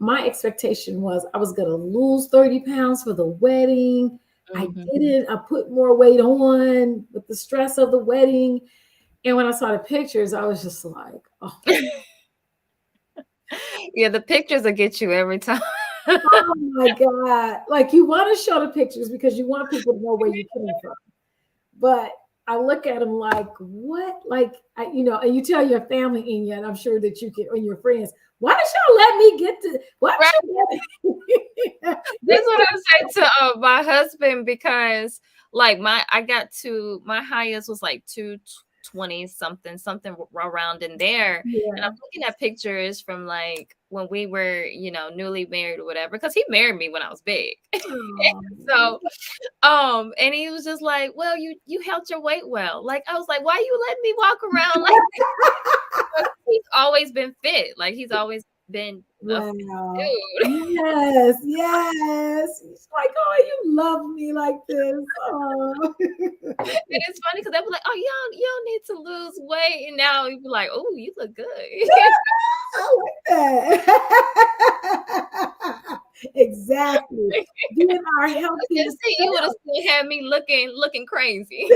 B: My expectation was I was going to lose 30 pounds for the wedding. I
A: Mhm.
B: didn't. I put more weight on with the stress of the wedding. And when I saw the pictures, I was just like, oh,
A: Yeah, the pictures will get you every time.
B: oh my God. Like you want to show the pictures because you want people to know where you came from. But I look at them like, what? Like, and you tell your family in you, and I'm sure that you can, and your friends, why did y'all let me get to, why
A: Right.
B: did you let me?
A: That's what I say to my husband because like my highest was like 220 something around in there. And I'm
B: Yeah.
A: looking at pictures from like when we were, newly married or whatever, because he married me when I was big.
B: Oh,
A: So, and he was just like, well, you held your weight well. Like I was like, why you letting me walk around like he's always been fit. Like he's always been a fit
B: wow.
A: dude.
B: Yes, yes. It's like, oh, you love me like this. Oh.
A: And it's funny because they were like, "Oh, you don't need to lose weight," and now you be like, "Oh, you look good."
B: I like that. Exactly. Being our
A: I can
B: healthiest
A: see you would have
B: self.
A: still had me looking crazy.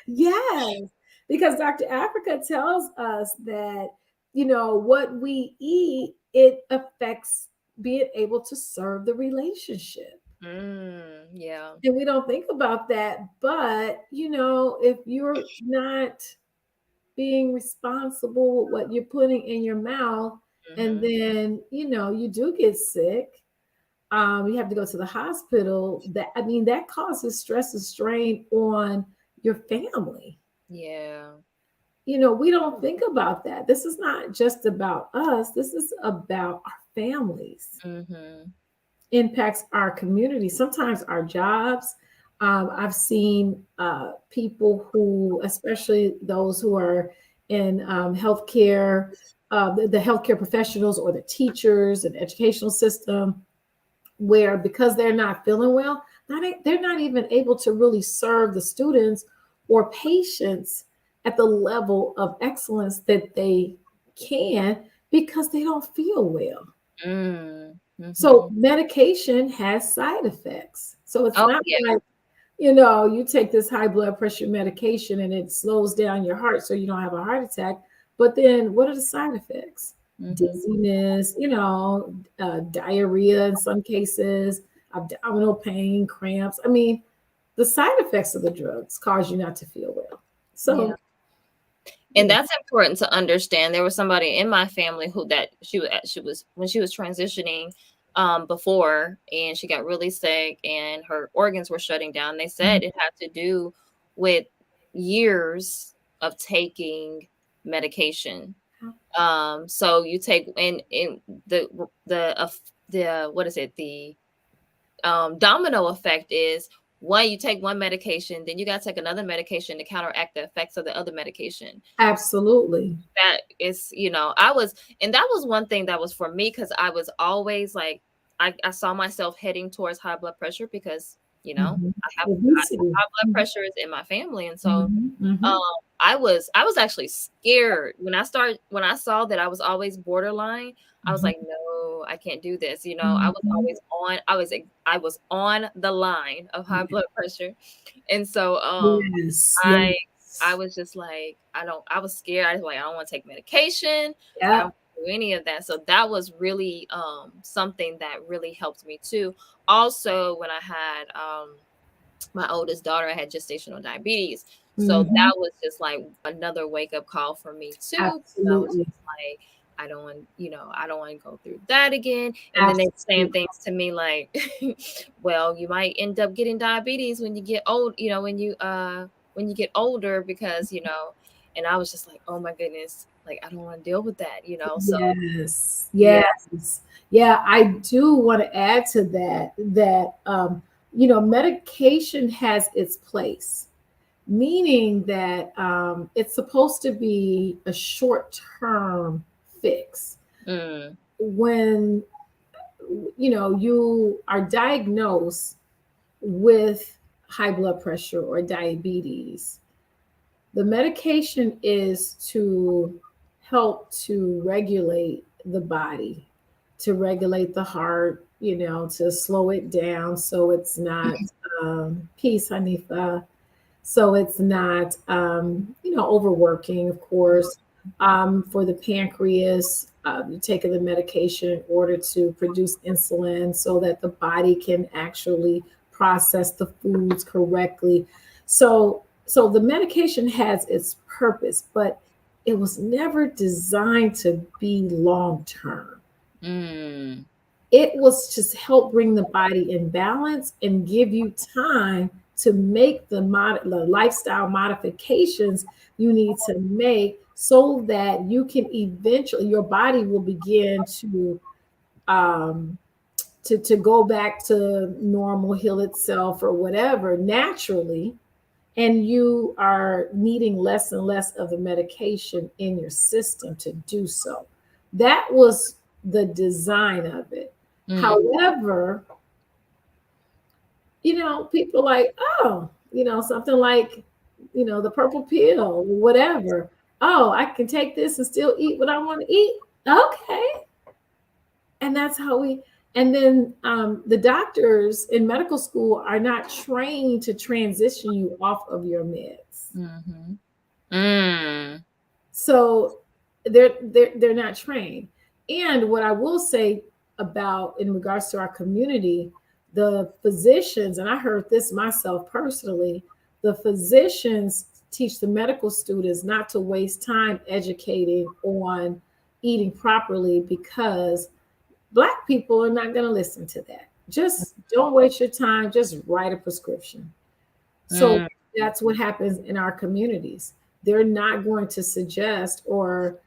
B: Yes, because Dr. Africa tells us that, what we eat, it affects being able to serve the relationship.
A: Yeah.
B: And we don't think about that. But, if you're not being responsible with what you're putting in your mouth, and
A: Mhm.
B: then, you do get sick, you have to go to the hospital. That causes stress and strain on your family.
A: Yeah.
B: We don't think about that. This is not just about us, this is about our families,
A: Mhm.
B: impacts our community, sometimes our jobs. I've seen people who, especially those who are in healthcare, the healthcare professionals or the teachers and educational system, where because they're not feeling well, they're not even able to really serve the students or patients at the level of excellence that they can because they don't feel well. So
A: Mhm.
B: medication has side effects. So it's
A: Oh,
B: not
A: yeah.
B: like, you take this high blood pressure medication and it slows down your heart so you don't have a heart attack. But then what are the side effects?
A: Mhm.
B: Dizziness, diarrhea in some cases, abdominal pain, cramps. The side effects of the drugs cause you not to feel well.
A: Yeah.
B: So,
A: And
B: yeah.
A: that's important to understand. There was somebody in my family who that she was when she was transitioning before and she got really sick and her organs were shutting down. They said it had to do with years of taking medication. So you take in the what is it? The domino effect is one, you take one medication, then you got to take another medication to counteract the effects of the other medication.
B: Absolutely.
A: That is, I was, and that was one thing that was for me, because I was always like, I saw myself heading towards high blood pressure because,
B: Mhm.
A: I
B: Obesity.
A: high blood
B: Mhm,
A: pressure is in my family. And so
B: mhm,
A: um,
B: mhm.
A: I was actually scared when I saw that I was always borderline. I was
B: Mhm,
A: like, no, I can't do this. I was
B: mhm.
A: always on. I was on the line of high
B: Yeah.
A: blood pressure, and so
B: Yes,
A: I I
B: yes.
A: was just like, I was scared. I was like, I don't want to take medication. I don't
B: Yep.
A: wanna do any of that. So that was really something that really helped me too. Also, when I had my oldest daughter, I had gestational diabetes. So
B: Mhm.
A: that was just like another wake up call for me too. 'Cause I was
B: Absolutely.
A: just like, I don't want to go through that again. And then they were saying
B: Absolutely.
A: things to me like, well, you might end up getting diabetes when you get old, when you get older, because, and I was just like, oh my goodness, like I don't want to deal with that. So
B: Yes,
A: yeah.
B: yes. Yeah, I do want to add to that that medication has its place, meaning that it's supposed to be a short-term fix.
A: Mm,
B: When you are diagnosed with high blood pressure or diabetes, the medication is to help to regulate the body, to regulate the heart, to slow it down so it's not peace, Hanifa, so it's not overworking, of course. For the pancreas, you're taking the medication in order to produce insulin so that the body can actually process the foods correctly. So the medication has its purpose, but it was never designed to be long term.
A: mm,
B: It was to help bring the body in balance and give you time to make the lifestyle modifications you need to make so that you can eventually your body will begin um, to go back to normal, heal itself or whatever naturally, and you are needing less and less of the medication in your system to do so. That was the design of it.
A: mm,
B: However, people like, oh, something like, the purple pill or whatever. Oh, I can take this and still eat what I want to eat. Okay. And that's how and then the doctors in medical school are not trained to transition you off of your meds.
A: mhm, mm,
B: So they're not trained. And what I will say about in regards to our community, the physicians, and I heard this myself personally, the physicians teach the medical students not to waste time educating on eating properly because Black people are not going to listen to that. Just don't waste your time, just write a prescription. So
A: mm,
B: that's what happens in our communities. They're not going to suggest, or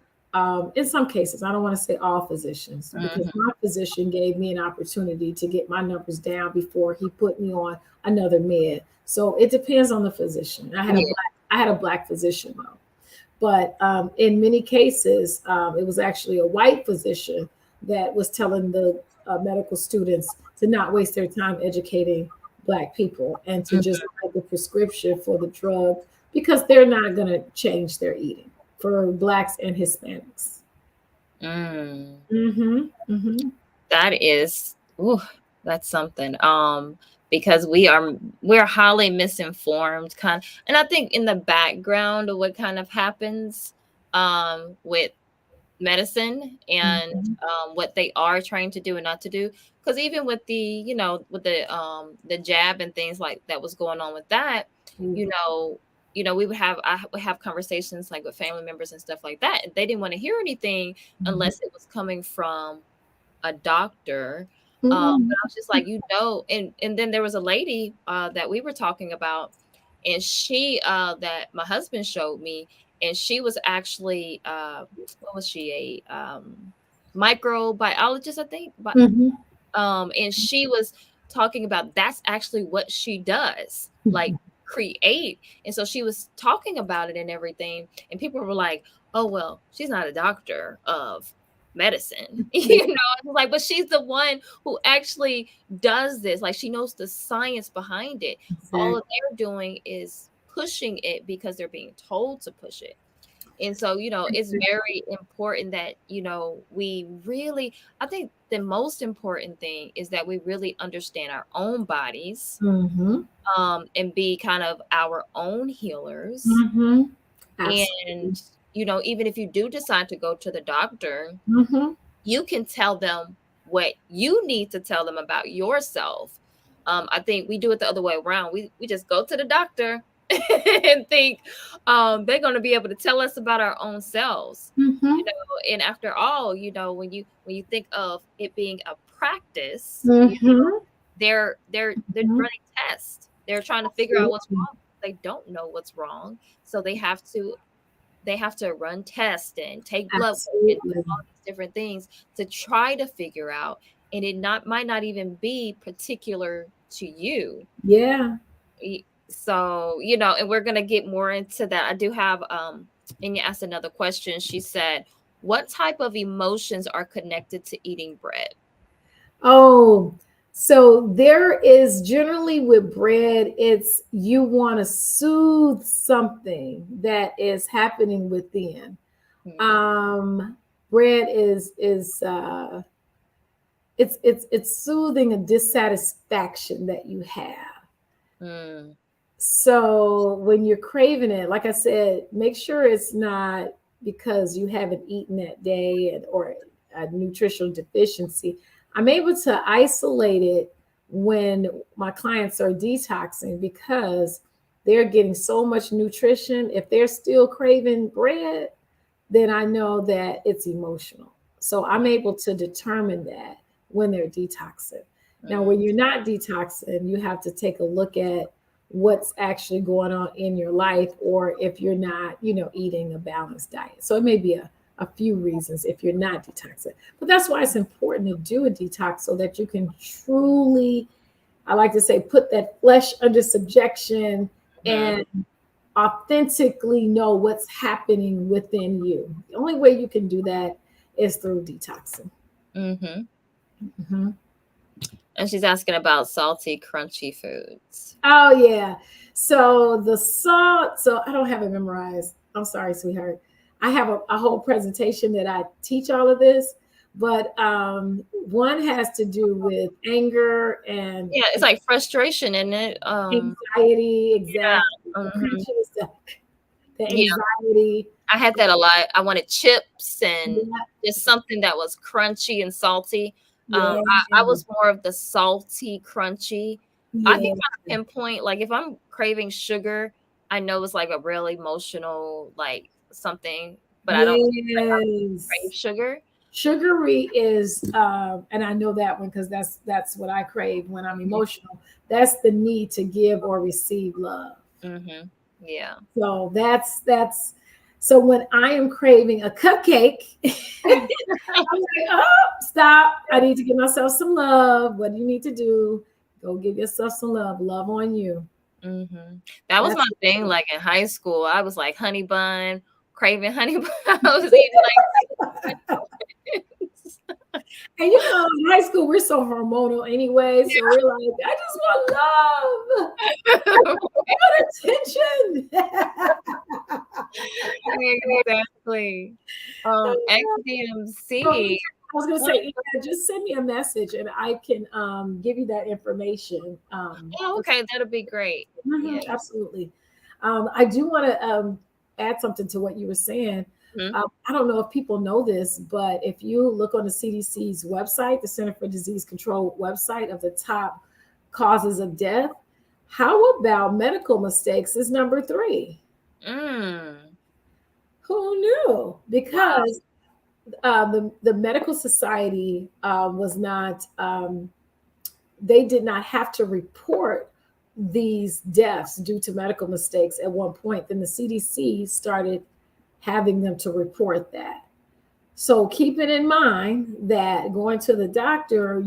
B: in some cases, I don't want to say all physicians, because
A: mhm,
B: my physician gave me an opportunity to get my numbers down before he put me on another med. So it depends on the physician.
A: yeah,
B: I had a black physician though, but in many cases, it was actually a white physician that was telling the medical students to not waste their time educating Black people and to just write the prescription for the drug because they're not going to change their eating for Blacks and Hispanics.
A: mm.
B: Mm-hmm. Mm-hmm.
A: That is, ooh, that's something. Because we're highly misinformed, and I think in the background of what kind of happens, with medicine and
B: Mm-hmm.
A: what they are trying to do and not to do. Because even with the jab and things like that was going on with that, you know, we would have I would have conversations like with family members and stuff like that. And they didn't want to hear anything
B: Mm-hmm.
A: unless it was coming from a doctor. But
B: Mm-hmm.
A: I was just like, and then there was a lady that we were talking about, and she that my husband showed me, and she was actually what was she, a microbiologist, I think, but
B: Mm-hmm.
A: and she was talking about that's actually what she does, like create. And so she was talking about it and everything. And people were like, oh, well, she's not a doctor of medicine.
B: Yeah,
A: It's like, but she's the one who actually does this. Like, she knows the science behind it. All
B: exactly.
A: that they're doing is pushing it because they're being told to push it. And so, it's very important that, we really, I think the most important thing is that we really understand our own bodies,
B: Mm-hmm.
A: and be kind of our own healers.
B: Mm-hmm.
A: And,
B: Absolutely.
A: even if you do decide to go to the doctor,
B: Mm-hmm.
A: you can tell them what you need to tell them about yourself. I think we do it the other way around. We just go to the doctor and think they're going to be able to tell us about our own selves.
B: Mm-hmm.
A: And after all, when you think of it being a practice,
B: Mm-hmm.
A: they're
B: Mm-hmm.
A: running tests. They're trying to figure out what's
B: Absolutely.
A: wrong. They don't know what's wrong, so they have to run tests and take blood work and do
B: Absolutely.
A: all these different things to try to figure out. And it not might not even be particular to you.
B: Yeah.
A: So, and we're gonna get more into that. I do have and you asked another question. She said, what type of emotions are connected to eating bread?
B: Oh, so there is generally with bread, it's you want to soothe something that is happening within.
A: Mm,
B: Um, Bread is it's soothing a dissatisfaction that you have.
A: mm,
B: So when you're craving it, like I said, make sure it's not because you haven't eaten that day or a nutritional deficiency. I'm able to isolate it when my clients are detoxing because they're getting so much nutrition. If they're still craving bread, then I know that it's emotional. So I'm able to determine that when they're detoxing. Now,
A: mm,
B: when you're not detoxing, you have to take a look at what's actually going on in your life, or if you're not, eating a balanced diet. So it may be a few reasons if you're not detoxing. But that's why it's important to do a detox so that you can truly, I like to say, put that flesh under subjection
A: mm,
B: and authentically know what's happening within you. The only way you can do that is through detoxing.
A: mm-hmm.
B: Mhm.
A: And she's asking about salty, crunchy foods.
B: Oh yeah. So the salt. So I don't have it memorized. I'm sorry, sweetheart. I have a whole presentation that I teach all of this, but one has to do with anger and
A: Yeah, it's like frustration in it.
B: anxiety. Exactly.
A: Yeah.
B: The
A: Hmm.
B: crunchy stuff, the
A: Yeah,
B: anxiety.
A: I had that a lot. I wanted chips and
B: Yeah.
A: just something that was crunchy and salty.
B: Yeah.
A: I was more of the salty, crunchy. I can
B: Yeah.
A: kind of pinpoint, like if I'm craving sugar, I know it's like a real emotional, like something, but I don't like I crave
B: Yes.
A: sugar.
B: Sugary is, and I know that one because that's what I crave when I'm emotional. That's the need to give or receive love.
A: Mm-hmm. Yeah.
B: So that's so when I am craving a cupcake, I'm like, oh, stop. I need to give myself some love. What do you need to do? Go give yourself some love. Love on you.
A: Mhm. That was my
B: That's
A: thing, like, in high school, I was like honey bun, craving honey bun. I was eating, like,
B: And in high school, we're so hormonal anyway. So we're like, I just want love. I want attention.
A: exactly.
B: So
A: XDMC,
B: I was gonna
A: one
B: say, yeah, just send me a message and I can give you that information.
A: oh, okay, that'll be great. Yeah.
B: Absolutely. I do want to add something to what you were saying.
A: Mhm.
B: I don't know if people know this, but if you look on the CDC's website, the Center for Disease Control website, of the top causes of death, how about medical mistakes is number 3?
A: Mm.
B: Who knew?
A: Wow.
B: Because the medical society was not they did not have to report these deaths due to medical mistakes at one point. Then the CDC started having them to report that. So keep it in mind that going to the doctor,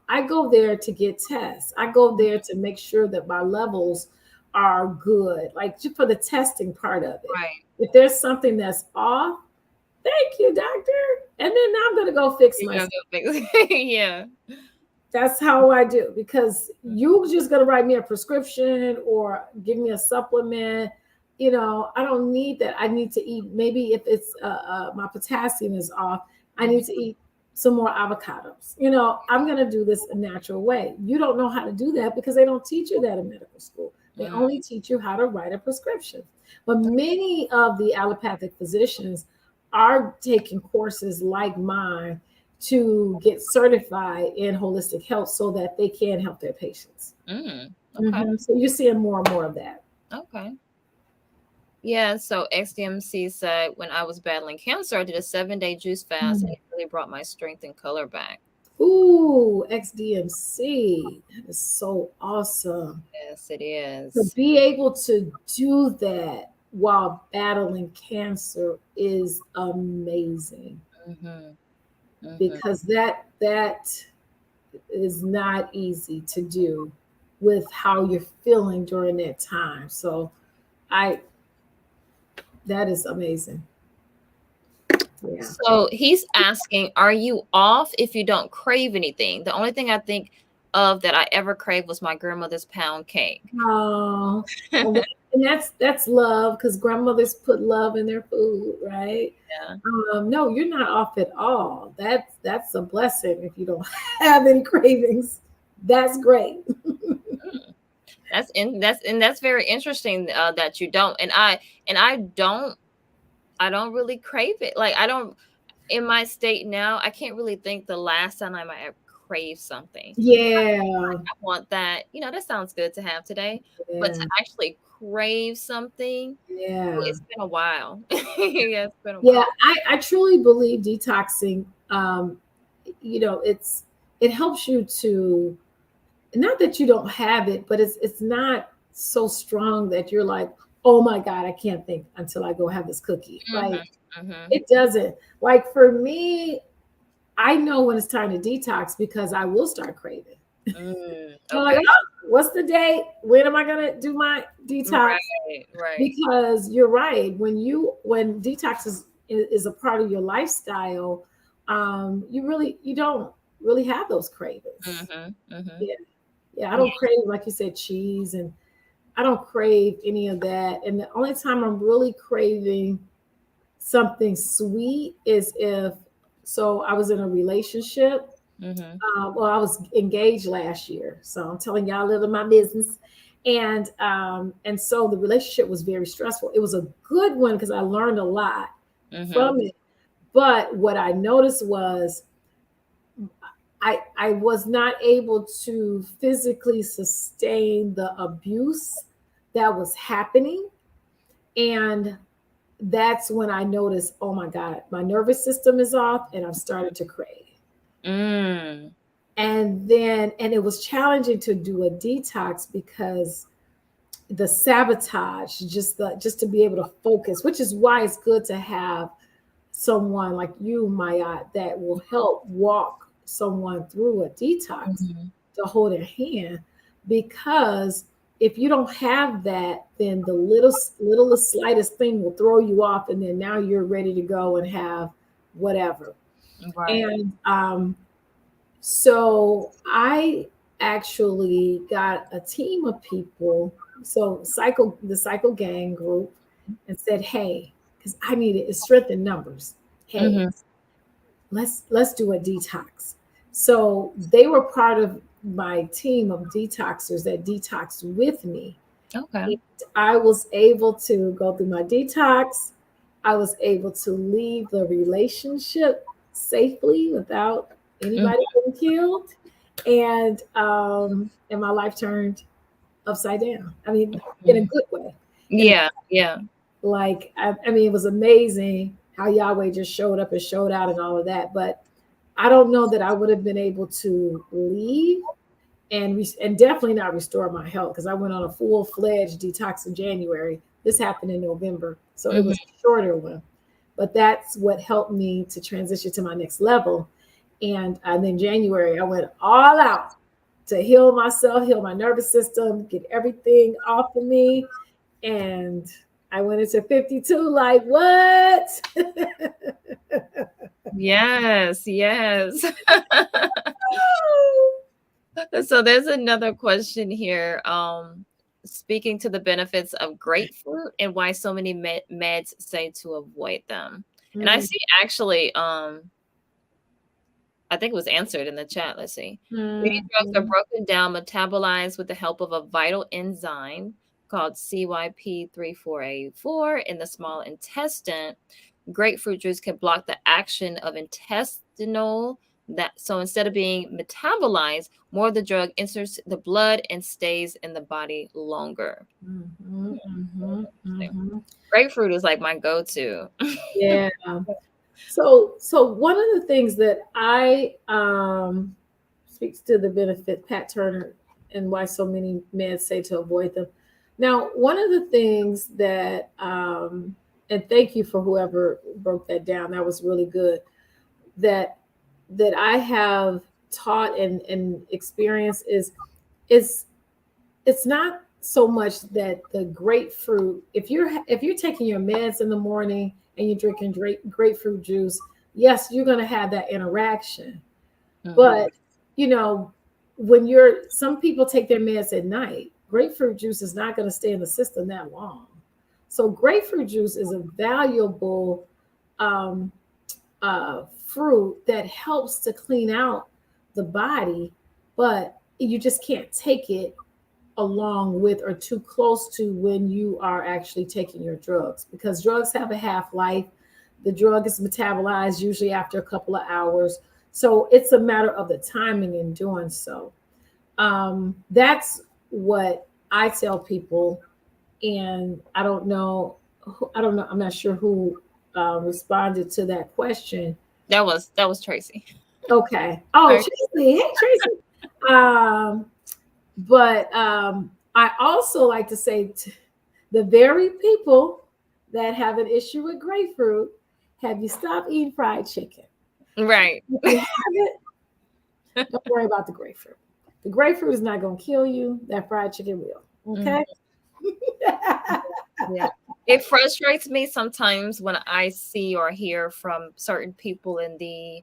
B: I go there to get tests. I go there to make sure that my levels are good, like just for the testing part of it.
A: Right.
B: If there's something that's off, thank you, doctor. And then now I'm going to go fix
A: You're
B: myself.
A: gonna go fix yeah.
B: That's how I do, because you just gonna write me a prescription or give me a supplement. I don't need that. I need to eat. Maybe if it's my potassium is off, I
A: Mhm.
B: need to eat some more avocados. I'm gonna do this a natural way. You don't know how to do that because they don't teach you that in medical school. They
A: Mm,
B: only teach you how to write a prescription. But many of the allopathic physicians are taking courses like mine to get certified in holistic health so that they can help their patients.
A: okay.
B: So you're seeing more and more of that.
A: Okay. Yeah, so XDMC said when I was battling cancer, I did a 7-day juice fast and
B: Mm.
A: it really brought my strength and color back.
B: Ooh, XDMC. That is so awesome.
A: Yes, it
B: To
A: is.
B: be able to do that while battling cancer is amazing,
A: Mhm. Mhm.
B: because that is not easy to do with how you're feeling during that time. So I that is amazing. Yeah.
A: So he's asking, are you off if you don't crave anything? The only thing I think of that I ever craved was my grandmother's pound cake.
B: Oh, well, that's love, because grandmothers put love in their food, right?
A: Yeah.
B: No, you're not off at all. That's a blessing if you don't have any cravings. That's great.
A: Mm. That's very interesting that you don't. And I don't really crave it. Like I don't in my state now, I can't really think the last time I might have craved something.
B: Yeah,
A: I want that, that sounds good to have today, but to
B: yeah,
A: actually crave something, ooh,
B: yeah,
A: it's been a while. Yeah, it's been a
B: yeah.
A: while.
B: I truly believe detoxing. It helps you to, not that you don't have it, but it's not so strong that you're like, oh my God, I can't think until I go have this cookie.
A: Mhm,
B: Like,
A: mhm.
B: it doesn't. Like for me, I know when it's time to detox because I will start craving. I'm like,
A: Okay.
B: oh, what's the date? When am I gonna do my detox?
A: Right, right.
B: Because you're right. When detox is a part of your lifestyle, you don't really have those cravings.
A: Mhm, mhm.
B: Yeah. Yeah, I
A: Yeah.
B: don't crave, like you said, cheese, and I don't crave any of that. And the only time I'm really craving something sweet is if, so I was in a relationship.
A: Mhm.
B: Well, I was engaged last year, so I'm telling y'all a little of my business. And so the relationship was very stressful. It was a good one because I learned a lot
A: Mhm.
B: from it. But what I noticed was I was not able to physically sustain the abuse that was happening. And that's when I noticed, oh my God, my nervous system is off and I'm starting to crave.
A: Mm.
B: And it was challenging to do a detox because the sabotage, just to be able to focus, which is why it's good to have someone like you, Maya, that will help walk someone through a detox,
A: Mhm.
B: to hold their hand. Because if you don't have that, then the littlest slightest thing will throw you off, and then now you're ready to go and have whatever.
A: Right.
B: And so I actually got a team of people, so the Cycle Gang group, and said, "Hey, because I needed strength in numbers. Hey,
A: Mhm.
B: let's do a detox." So they were part of my team of detoxers that detoxed with me.
A: Okay.
B: And I was able to go through my detox. I was able to leave the relationship safely without
A: Mhm.
B: anybody getting killed. And my life turned upside down. I mean, in a
A: Mhm.
B: good way. In a,
A: Yeah, yeah.
B: I mean, it was amazing how Yahweh just showed up and showed out and all of that. But I don't know that I would have been able to leave and definitely not restore my health, because I went on a full-fledged detox in January. This happened in November, so it
A: Mhm.
B: was a shorter one. but that's what helped me to transition to my next level. And then January, I went all out to heal myself, heal my nervous system, get everything off of me. And I went into 52 like, what?
A: Yes, yes. So there's another question here. Speaking to the benefits of grapefruit and why so many meds say to avoid them. And I
B: Mm,
A: see actually, I think it was answered in the chat. Let's see. Many drugs are
B: mhm,
A: broken down, metabolized with the help of a vital enzyme called CYP34A4 in the small intestine. Grapefruit juice can block the action of intestinal that so instead of being metabolized, more of the drug enters the blood and stays in the body longer.
B: mhm, mhm,
A: Interesting.
B: mhm.
A: Grapefruit is like my go-to.
B: Yeah. So one of the things that I speaks to the benefit, Pat Turner, and why so many men say to avoid them. Now, one of the things that and thank you for whoever broke that down. That was really good. That I have taught and experienced is it's not so much that the grapefruit, if you're taking your meds in the morning and you're drinking grapefruit juice, yes, you're going to have that interaction.
A: Mhm.
B: But you know, when you're some people take their meds at night, grapefruit juice is not going to stay in the system that long. So grapefruit juice is a valuable um, fruit that helps to clean out the body, but you just can't take it along with or too close to when you are actually taking your drugs, because drugs have a half-life. The drug is metabolized usually after a couple of hours. So it's a matter of the timing in doing so. That's what I tell people. And I don't know, I don't know, I'm not sure who responded to that question.
A: That was Tracy.
B: Okay. Oh,
A: Right.
B: Tracy. Hey, Tracy. Um, but I also like to say the very people that have an issue with grapefruit, have you stopped eating fried chicken?
A: Right.
B: If you haven't, don't worry about the grapefruit. The grapefruit is not going to kill you. That fried chicken will.
A: Mhm.
B: Okay.
A: Yeah. It frustrates me sometimes when I see or hear from certain people in the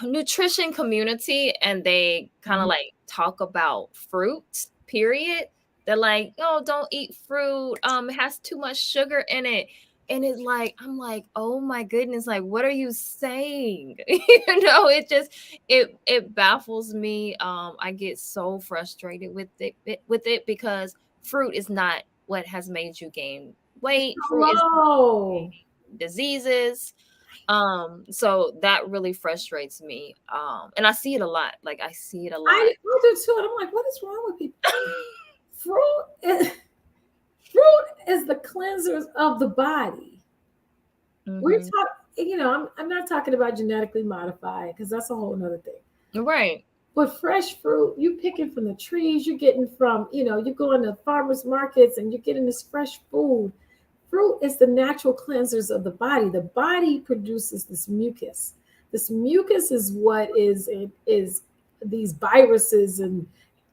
A: nutrition community and they kind of like talk about fruit, period. They're like, "Oh, don't eat fruit. It has too much sugar in it." And it's like, I'm like, "Oh my goodness, like what are you saying?" It just it baffles me. I get so frustrated with it because fruit is not what has made you gain weight. Fruit is
B: Hello.
A: diseases. So that really frustrates me. And I see it a lot. Like I see it a lot.
B: I do too. And I'm like, what is wrong with people? Fruit is, fruit is the cleansers of the body. We're
A: Hmm.
B: talking, I'm not talking about genetically modified because that's a whole nother thing.
A: Right.
B: But fresh fruit, you picking from the trees, you're getting from, you go into farmers markets and you're getting this fresh food. Fruit is the natural cleansers of the body. The body produces this mucus. This mucus is what is these viruses and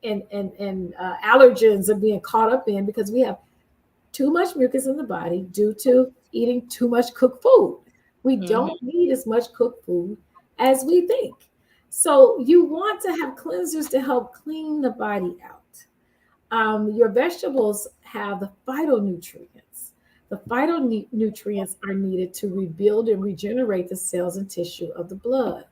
B: allergens are being caught up in because we have too much mucus in the body due to eating too much cooked food. We
A: Hmm.
B: don't need as much cooked food as we think. So you want to have cleansers to help clean the body out. Your vegetables have the phytonutrients. The phytonutrients are needed to rebuild and regenerate the cells and tissue of the blood.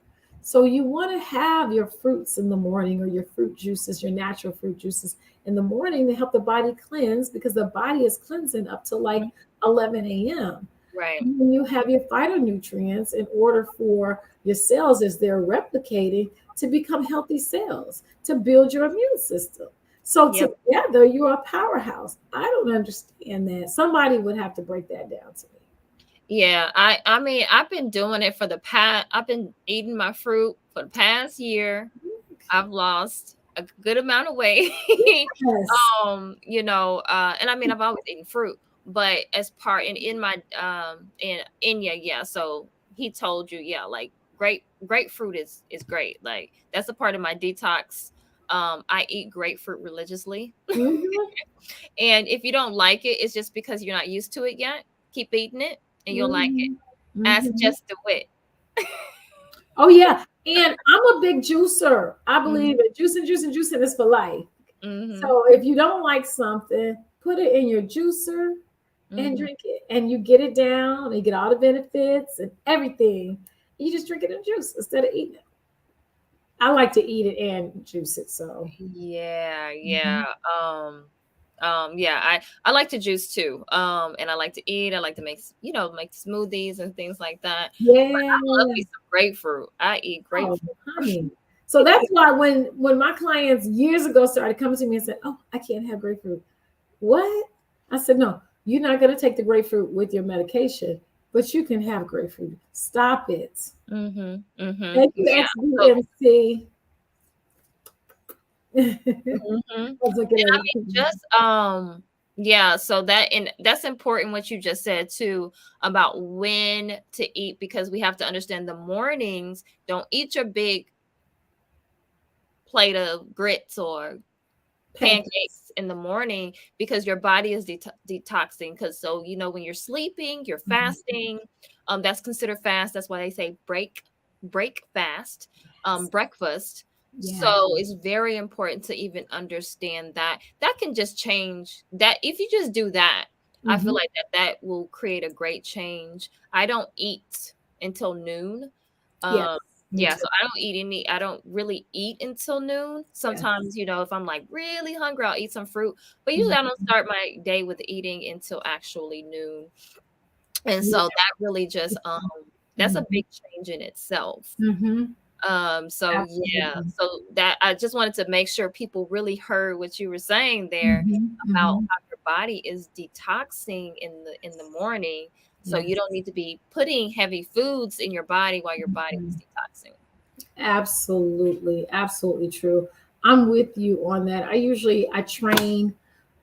B: So you want to have your fruits in the morning or your fruit juices, your natural fruit juices in the morning to help the body cleanse because the body is cleansing up to like 11 a.m.
A: Right.
B: And when you have your phytonutrients in order for your cells as they're replicating to become healthy cells, to build your immune system. So
A: Yep.
B: together you're a powerhouse. I don't understand that. Somebody would have to break that down to me.
A: Yeah. I mean, I've been doing it for the past. I've been eating my fruit for the past year. I've lost a good amount of weight.
B: Yes.
A: And I mean, I've always eaten fruit, but as part in my yeah, so he told you, yeah, like grapefruit is great. Like that's a part of my detox. I eat grapefruit religiously.
B: Mhm,
A: And if you don't like it, it's just because you're not used to it yet. Keep eating it and you'll like it.
B: mhm,
A: Ask
B: mhm.
A: just the wit.
B: Oh yeah, and I'm a big juicer. I
A: Mhm.
B: believe in juicing is for life.
A: Mhm.
B: So if you don't like something, put it in your juicer and
A: Mhm.
B: drink it, and you get it down, and you get all the benefits and everything. You just drink it in juice instead of eating it. I like to eat it and juice it. So
A: Yeah,
B: mhm.
A: yeah. Yeah, I like to juice too. And I like to eat. I like to make, make smoothies and things like that. But
B: Yeah.
A: I love me some grapefruit. I eat
B: Oh,
A: grapefruit.
B: honey. So that's why when my clients years ago started coming to me and said, "Oh, I can't have grapefruit." What? I said, "No, you're not going to take the grapefruit with your medication, but you can have grapefruit. Stop it."
A: Mhm. Mhm.
B: Thank you,
A: Yeah. So,
B: XDMC. I
A: mhm.
B: was looking at
A: Just yeah, so that's important what you just said too about when to eat, because we have to understand the mornings. Don't eat your big plate of grits or
B: pancakes.
A: pancakes in the morning, because your body is detoxing. Because so when you're sleeping, you're
B: Mhm.
A: fasting. That's considered fast. That's why they say break fast,
B: Yes.
A: breakfast.
B: Yes.
A: So it's very important to even understand that that can just change that. If you just do that, I feel
B: Mhm.
A: like that will create a great change. I don't eat until noon.
B: Yes.
A: um
B: Me
A: yeah,
B: too.
A: so I don't really eat until noon.
B: Yes.
A: Sometimes, if I'm like really hungry, I'll eat some fruit. But usually I don't
B: Mhm.
A: start my day with eating until actually noon. And
B: Yeah.
A: so that really just that's a
B: Mhm.
A: big change in itself.
B: Mhm.
A: So yeah,
B: Absolutely.
A: so that I just wanted to make sure people really heard what you were saying there
B: Mhm.
A: about
B: Mhm.
A: how your body is detoxing in the morning. So you
B: Yes.
A: don't need to be putting heavy foods in your body while your body is
B: Mhm.
A: detoxing.
B: Absolutely, absolutely true. I'm with you on that. I train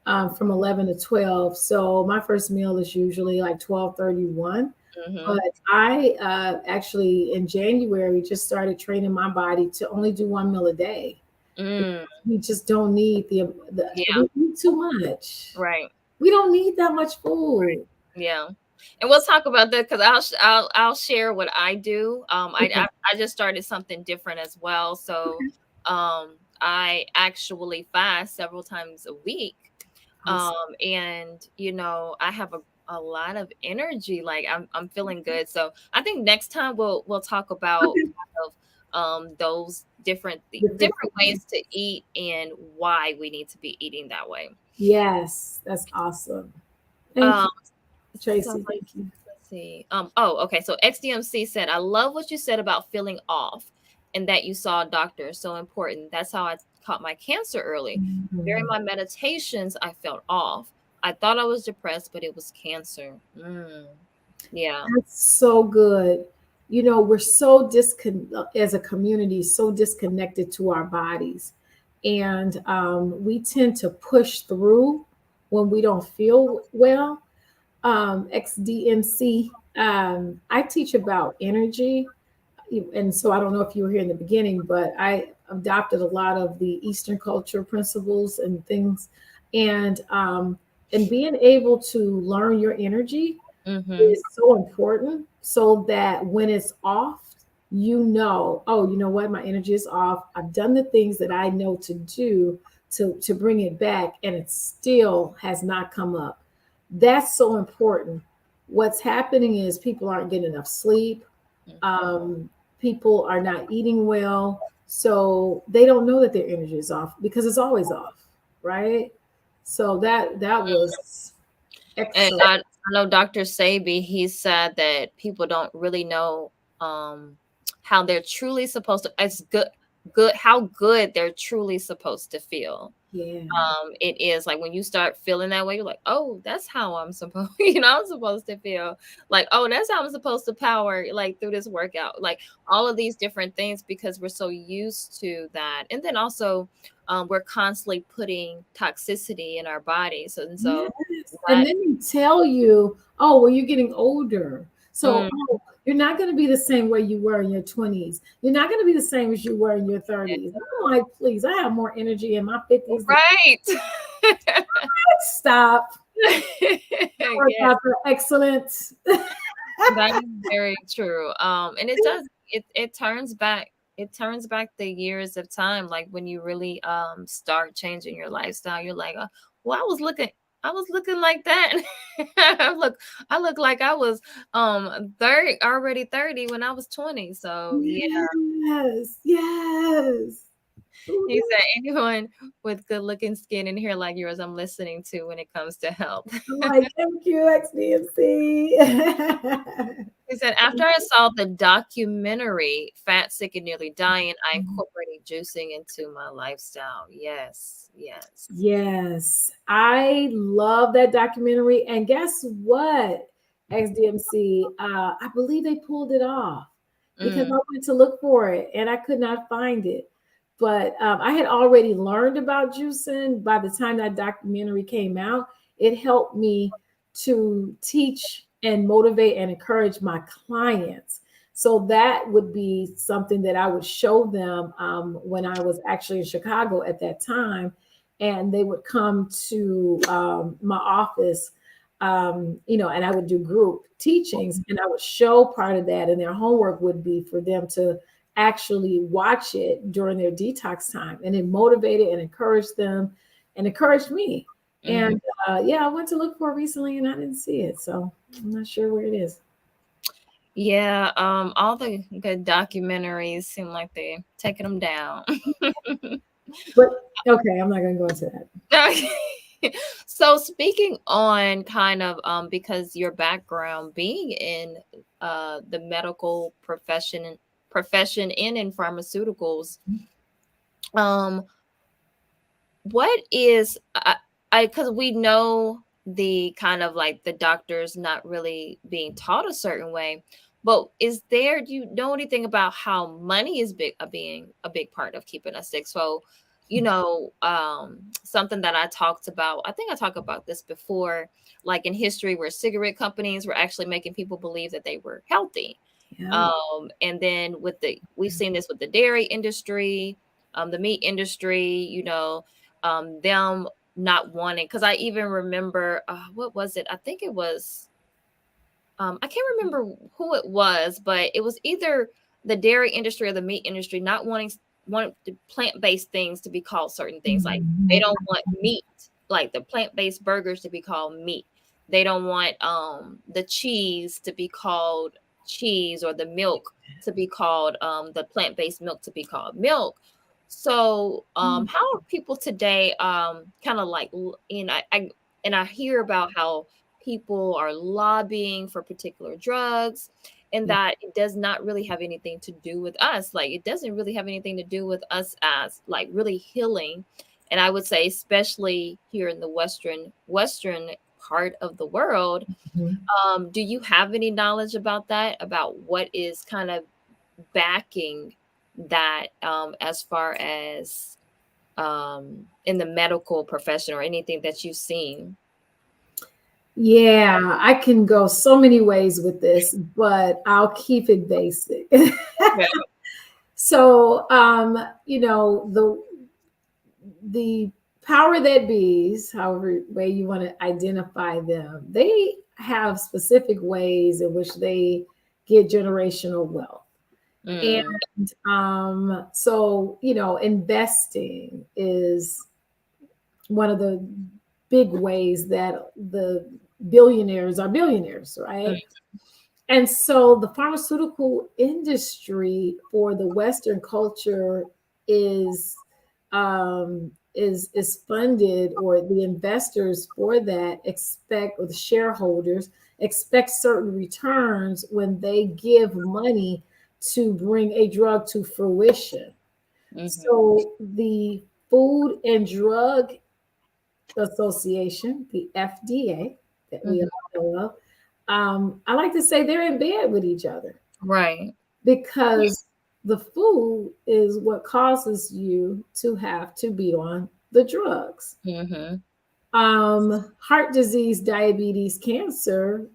B: from 11 to 12, so my first meal is usually like 12:31. But
A: Mhm.
B: I actually in January just started training my body to only do one meal a day.
A: Mm,
B: We just don't need
A: yeah,
B: we eat too much.
A: right,
B: We don't need that much
A: right.
B: food.
A: Yeah. And we'll talk about that because I'll share what I do.
B: Okay.
A: I just started something different as well. So I actually fast several times a week.
B: Awesome.
A: And I have a lot of energy. Like I'm feeling good. So I think next time we'll talk about
B: Okay.
A: kind of those
B: Different
A: different
B: things.
A: ways to eat and why we need to be eating that way.
B: Yes, that's awesome. Thank
A: Um
B: you,
A: so
B: Tracy. Thank you.
A: let's see. Oh, okay. So XDMC said, I love what you said about feeling off and that you saw a doctor. So important. That's how I caught my cancer early. During
B: Mhm.
A: my meditations, I felt off. I thought I was depressed, but it was cancer. Yeah.
B: That's so good. You know, we're so as a community, so disconnected to our bodies. And we tend to push through when we don't feel well. XDMC, I teach about energy. And so I don't know if you were here in the beginning, but I adopted a lot of the Eastern culture principles and things. And being able to learn your energy
A: Mm-hmm.
B: is so important so that when it's off, oh, you know what, my energy is off. I've done the things that I know to do to bring it back, and it still has not come up. That's so important. What's happening is people aren't getting enough sleep. Um, People are not eating well, so they don't know that their energy is off because it's always off, right? So that was
A: And
B: excellent.
A: I know Dr. Sabi, he said that people don't really know how they're truly supposed to, as how good they're truly supposed to feel.
B: Yeah.
A: It is like when you start feeling that way, you're like, oh, that's how I'm supposed, I'm supposed to feel. Like, oh, that's how I'm supposed to power like through this workout. Like all of these different things because we're so used to that. And then also we're constantly putting toxicity in our bodies. And so
B: Yes. And
A: Right.
B: then they tell you, oh, well, you're getting older. So,
A: Mm,
B: oh, you're not going to be the same way you were in your 20s. You're not going to be the same as you were in your 30s. And I'm like, please, I have more energy in my 50s.
A: right.
B: Stop. Power
A: Yeah.
B: Dr. Excellence.
A: That is very true. And it does it turns back the years of time. Like when you really start changing your lifestyle, you're like, well, I was looking like that. Look, I look like I was 30 already 30 when I was 20. So yeah.
B: Yes, yes. Who
A: He
B: knew?
A: said anyone with good looking skin and hair like yours, I'm listening to when it comes to health.
B: I'm like, thank you, XDMC.
A: He said, after I saw the documentary, Fat, Sick, and Nearly Dying, I incorporated juicing into my lifestyle. Yes, yes.
B: Yes, I love that documentary. And guess what, XDMC? I believe they pulled it off because
A: Mm,
B: I went to look for it and I could not find it. But I had already learned about juicing by the time that documentary came out. It helped me to teach and motivate and encourage my clients. So that would be something that I would show them when I was actually in Chicago at that time, and they would come to my office, and I would do group teachings, and I would show part of that, and their homework would be for them to actually watch it during their detox time, and it motivated and encouraged them and encouraged me.
A: mhm.
B: And yeah, I went to look for it recently and I didn't see it, so I'm not sure where it is.
A: Yeah, all the good documentaries seem like they're taking them down.
B: But okay, I'm not going to go into that.
A: Okay. So speaking on kind of because your background being in the medical profession and in pharmaceuticals, um what is I because we know the kind of like the doctors not really being taught a certain way, but is there do you know anything about how money is being a big part of keeping us sick? So, something that I talked about, I think I talked about this before, like in history where cigarette companies were actually making people believe that they were healthy.
B: Yeah.
A: And then we've seen this with the dairy industry, the meat industry, them not wanting, because I even remember what was it? I think it was I can't remember who it was, but it was either the dairy industry or the meat industry not wanting the plant-based things to be called certain things. Like they don't want meat, like the plant-based burgers to be called meat. They don't want the cheese to be called cheese, or the milk to be called the plant-based milk to be called milk. So how are people today kind of like and I hear about how people are lobbying for particular drugs, and
B: Yeah.
A: that it does not really have anything to do with us. Like it doesn't really have anything to do with us as like really healing. And I would say especially here in the western part of the world,
B: Mhm.
A: do you have any knowledge about that, about what is kind of backing that, as far as in the medical profession, or anything that you've seen?
B: Yeah, I can go so many ways with this, but I'll keep it basic.
A: Okay.
B: So, the power that bees, however way you want to identify them, they have specific ways in which they get generational wealth.
A: Mm,
B: And so, investing is one of the big ways that the billionaires are billionaires,
A: mm,
B: right? And so the pharmaceutical industry for the Western culture is funded, or the investors for that expect, or the shareholders expect certain returns when they give money to bring a drug to fruition.
A: mhm,
B: So the Food and Drug Association, the FDA, that we
A: mhm.
B: all know of, I like to say they're in bed with each other,
A: Right.
B: because the food is what causes you to have to be on the drugs.
A: Mhm.
B: Heart disease, diabetes, cancer,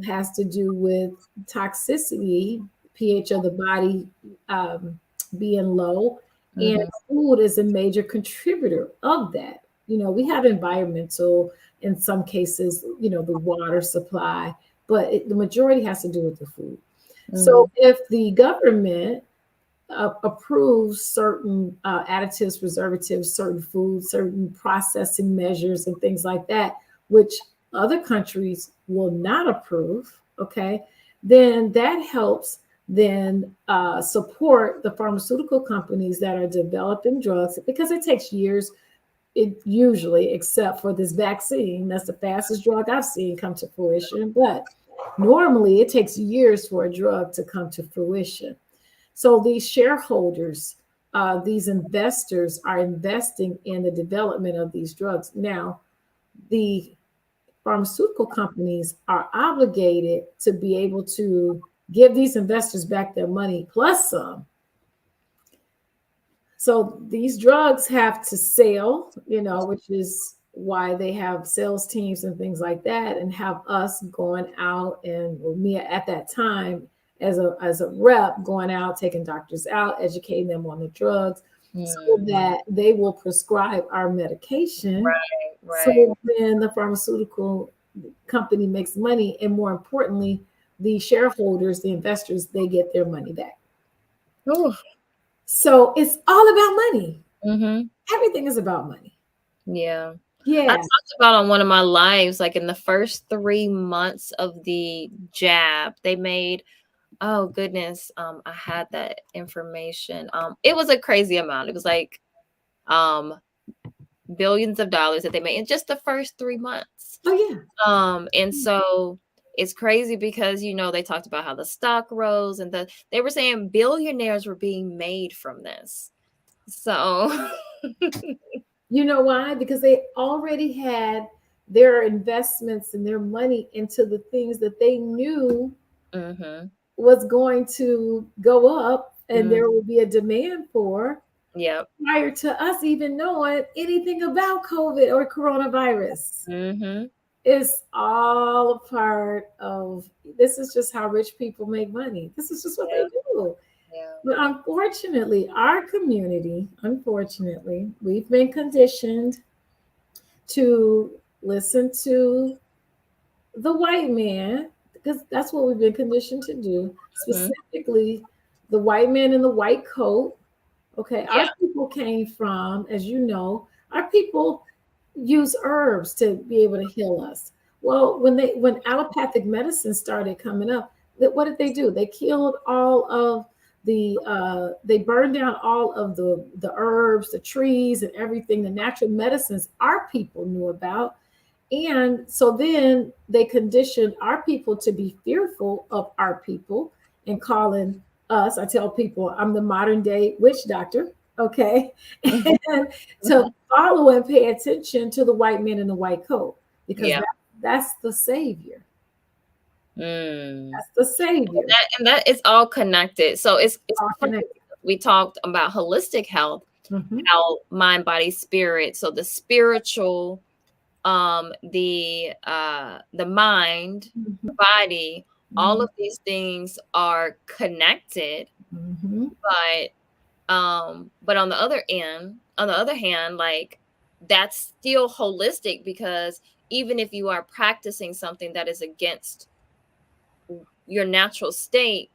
B: has to do with toxicity, pH of the body um, being low, and
A: Mhm.
B: food is a major contributor of that. We have environmental, in some cases, the water supply, but the majority has to do with the food. So
A: Mhm.
B: if the government approves certain additives, preservatives, certain foods, certain processing measures, and things like that, which other countries will not approve, okay, then that helps then support the pharmaceutical companies that are developing drugs because it takes years. It usually, except for this vaccine, that's the fastest drug I've seen come to fruition. But normally, it takes years for a drug to come to fruition. So these shareholders, these investors are investing in the development of these drugs. Now, the pharmaceutical companies are obligated to be able to give these investors back their money plus some. So these drugs have to sell, which is why they have sales teams and things like that, and have us going out and me at that time as a rep going out, taking doctors out, educating them on the drugs, so
A: Mm.
B: that they will prescribe our medication.
A: Right, right.
B: So then the pharmaceutical company makes money, and more importantly, the shareholders, the investors, they get their money back.
A: Ooh.
B: So it's all about money.
A: Mhm.
B: Everything is about money.
A: Yeah. I
B: Yeah.
A: talked about on one of my lives, like in the first 3 months of the jab, they made, oh goodness, I had that information. It was a crazy amount. It was like um billions of dollars that they made in just the first 3 months.
B: Oh yeah.
A: And so it's crazy because they talked about how the stock rose and they were saying billionaires were being made from this. So
B: You know why? Because they already had their investments and their money into the things that they knew
A: mhm.
B: was going to go up and
A: Mm,
B: there would be a demand for
A: yep.
B: prior to us even knowing anything about COVID or coronavirus.
A: Mhm.
B: It's all a part of this is just how rich people make money. This is just what they
A: Yeah.
B: do.
A: Yeah.
B: But unfortunately, our community, unfortunately, we've been conditioned to listen to the white man because that's what we've been conditioned to do,
A: Mhm.
B: specifically the white man in the white coat. Okay, our
A: Yeah.
B: people came from, as you know, our people use herbs to be able to heal us. Well, when allopathic medicine started coming up, what did they do? They killed all of they burned down all of the herbs, the trees, and everything, the natural medicines our people knew about. And so then they conditioned our people to be fearful of our people and calling us, I tell people, I'm the modern day witch doctor, okay?
A: Mhm.
B: And to
A: Mhm.
B: follow and pay attention to the white man in the white coat because
A: Yeah.
B: that's the savior.
A: Mm.
B: That's the savior.
A: And that is all connected. So it's
B: All
A: funny
B: connected.
A: because we talked about holistic health,
B: Mhm,
A: how mind, body, spirit. So the spiritual, the mind,
B: mhm,
A: the body, all
B: mhm,
A: of these things are connected,
B: mhm.
A: but on the other hand, like that's still holistic because even if you are practicing something that is against your natural state,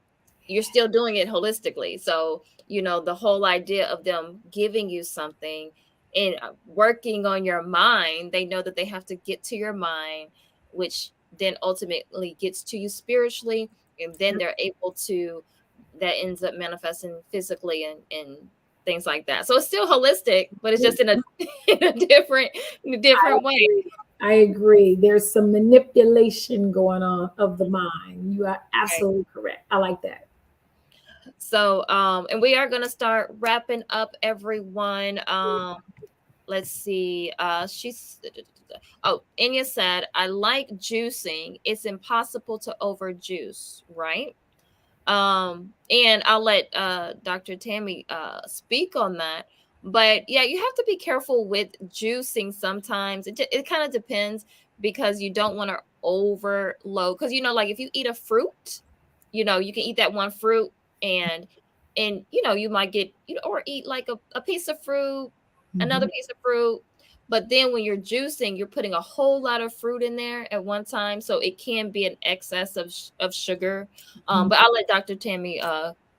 A: you're still doing it holistically. So, the whole idea of them giving you something and working on your mind, they know that they have to get to your mind, which then ultimately gets to you spiritually. And then they're able to, that ends up manifesting physically and things like that. So it's still holistic, but it's just in a, in a different way.
B: I agree. There's some manipulation going on of the mind. You are
A: Right.
B: absolutely correct. I like that.
A: So, and we are gonna start wrapping up everyone. Let's see. She's oh, Enya said, I like juicing. It's impossible to overjuice, right? And I'll let Dr. Tammye speak on that. But yeah, you have to be careful with juicing sometimes. It kind of depends, because you don't want to overload. Because, like if you eat a fruit, you can eat that one fruit, and you might get, or eat like a piece of fruit, another
B: Mhm.
A: piece of fruit. But then when you're juicing, you're putting a whole lot of fruit in there at one time. So it can be an excess of sugar. But I'll let Dr. Tammye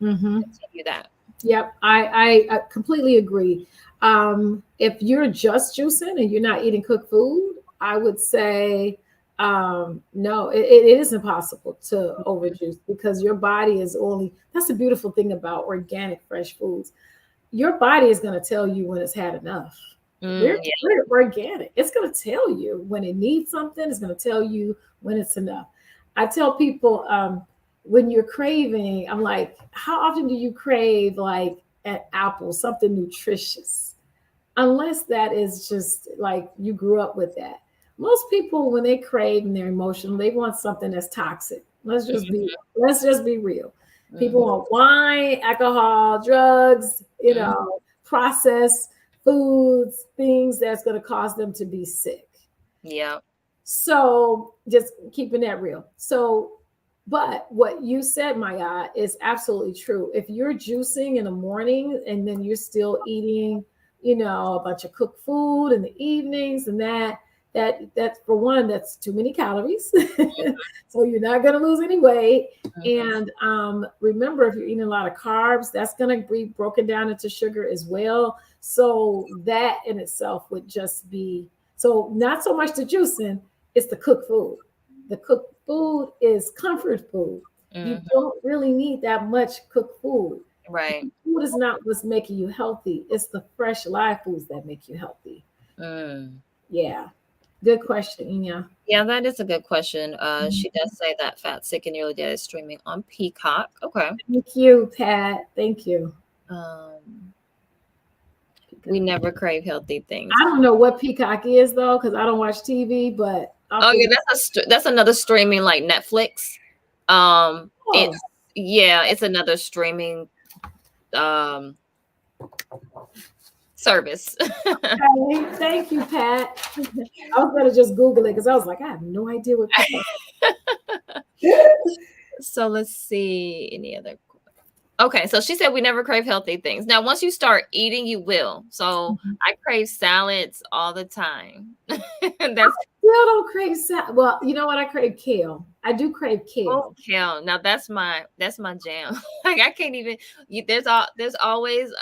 B: Mhm.
A: continue that.
B: Yep, I completely agree. If you're just juicing and you're not eating cooked food, I would say no, it is impossible to overjuice because your body is only, that's the beautiful thing about organic fresh foods. Your body is going to tell you when it's had enough. We're,
A: Yeah.
B: we're organic. It's going to tell you when it needs something. It's going to tell you when it's enough. I tell people when you're craving, I'm like, how often do you crave like an apple, something nutritious? Unless that is just like you grew up with that. Most people, when they crave and they're emotional, they want something that's toxic. Let's just be real. People
A: Mhm.
B: want wine, alcohol, drugs,
A: Mhm.
B: processed foods, things that's going to cause them to be sick.
A: Yeah.
B: So just keeping that real. So, but what you said, Maya, is absolutely true. If you're juicing in the morning and then you're still eating, a bunch of cooked food in the evenings, and that's for one, that's too many calories. So you're not going to lose any weight.
A: Mhm.
B: And remember, if you're eating a lot of carbs, that's going to be broken down into sugar as well. So that in itself would just be, so not so much the juicing, it's the cooked food. The cooked food is comfort food. You
A: Mhm.
B: don't really need that much cooked food.
A: Right.
B: Food is not what's making you healthy. It's the fresh live foods that make you healthy.
A: Mm.
B: Yeah. Good question, Inya.
A: Yeah, that is a good question. She
B: Mhm.
A: does say that Fat, Sick, and Nearly Dead is streaming on Peacock. Okay.
B: Thank you, Pat. Thank you.
A: Um, we
B: Peacock.
A: never crave healthy things.
B: I don't know what Peacock is though, because I don't watch TV, but I'll
A: Oh yeah,
B: figure.
A: that's another streaming like Netflix.
B: Oh,
A: It's yeah, it's another streaming um service.
B: okay. Thank you, Pat. I was gonna just Google it because I was like, I have no idea what Peacock.
A: So let's see any other. Okay, so she said we never crave healthy things. Now, once you start eating, you will. So I crave salads all the time. That's
B: Still don't crave salad. Well, you know what? I crave kale. I do crave
A: oh
B: kale.
A: hell. Now that's my jam. Like I can't even. There's always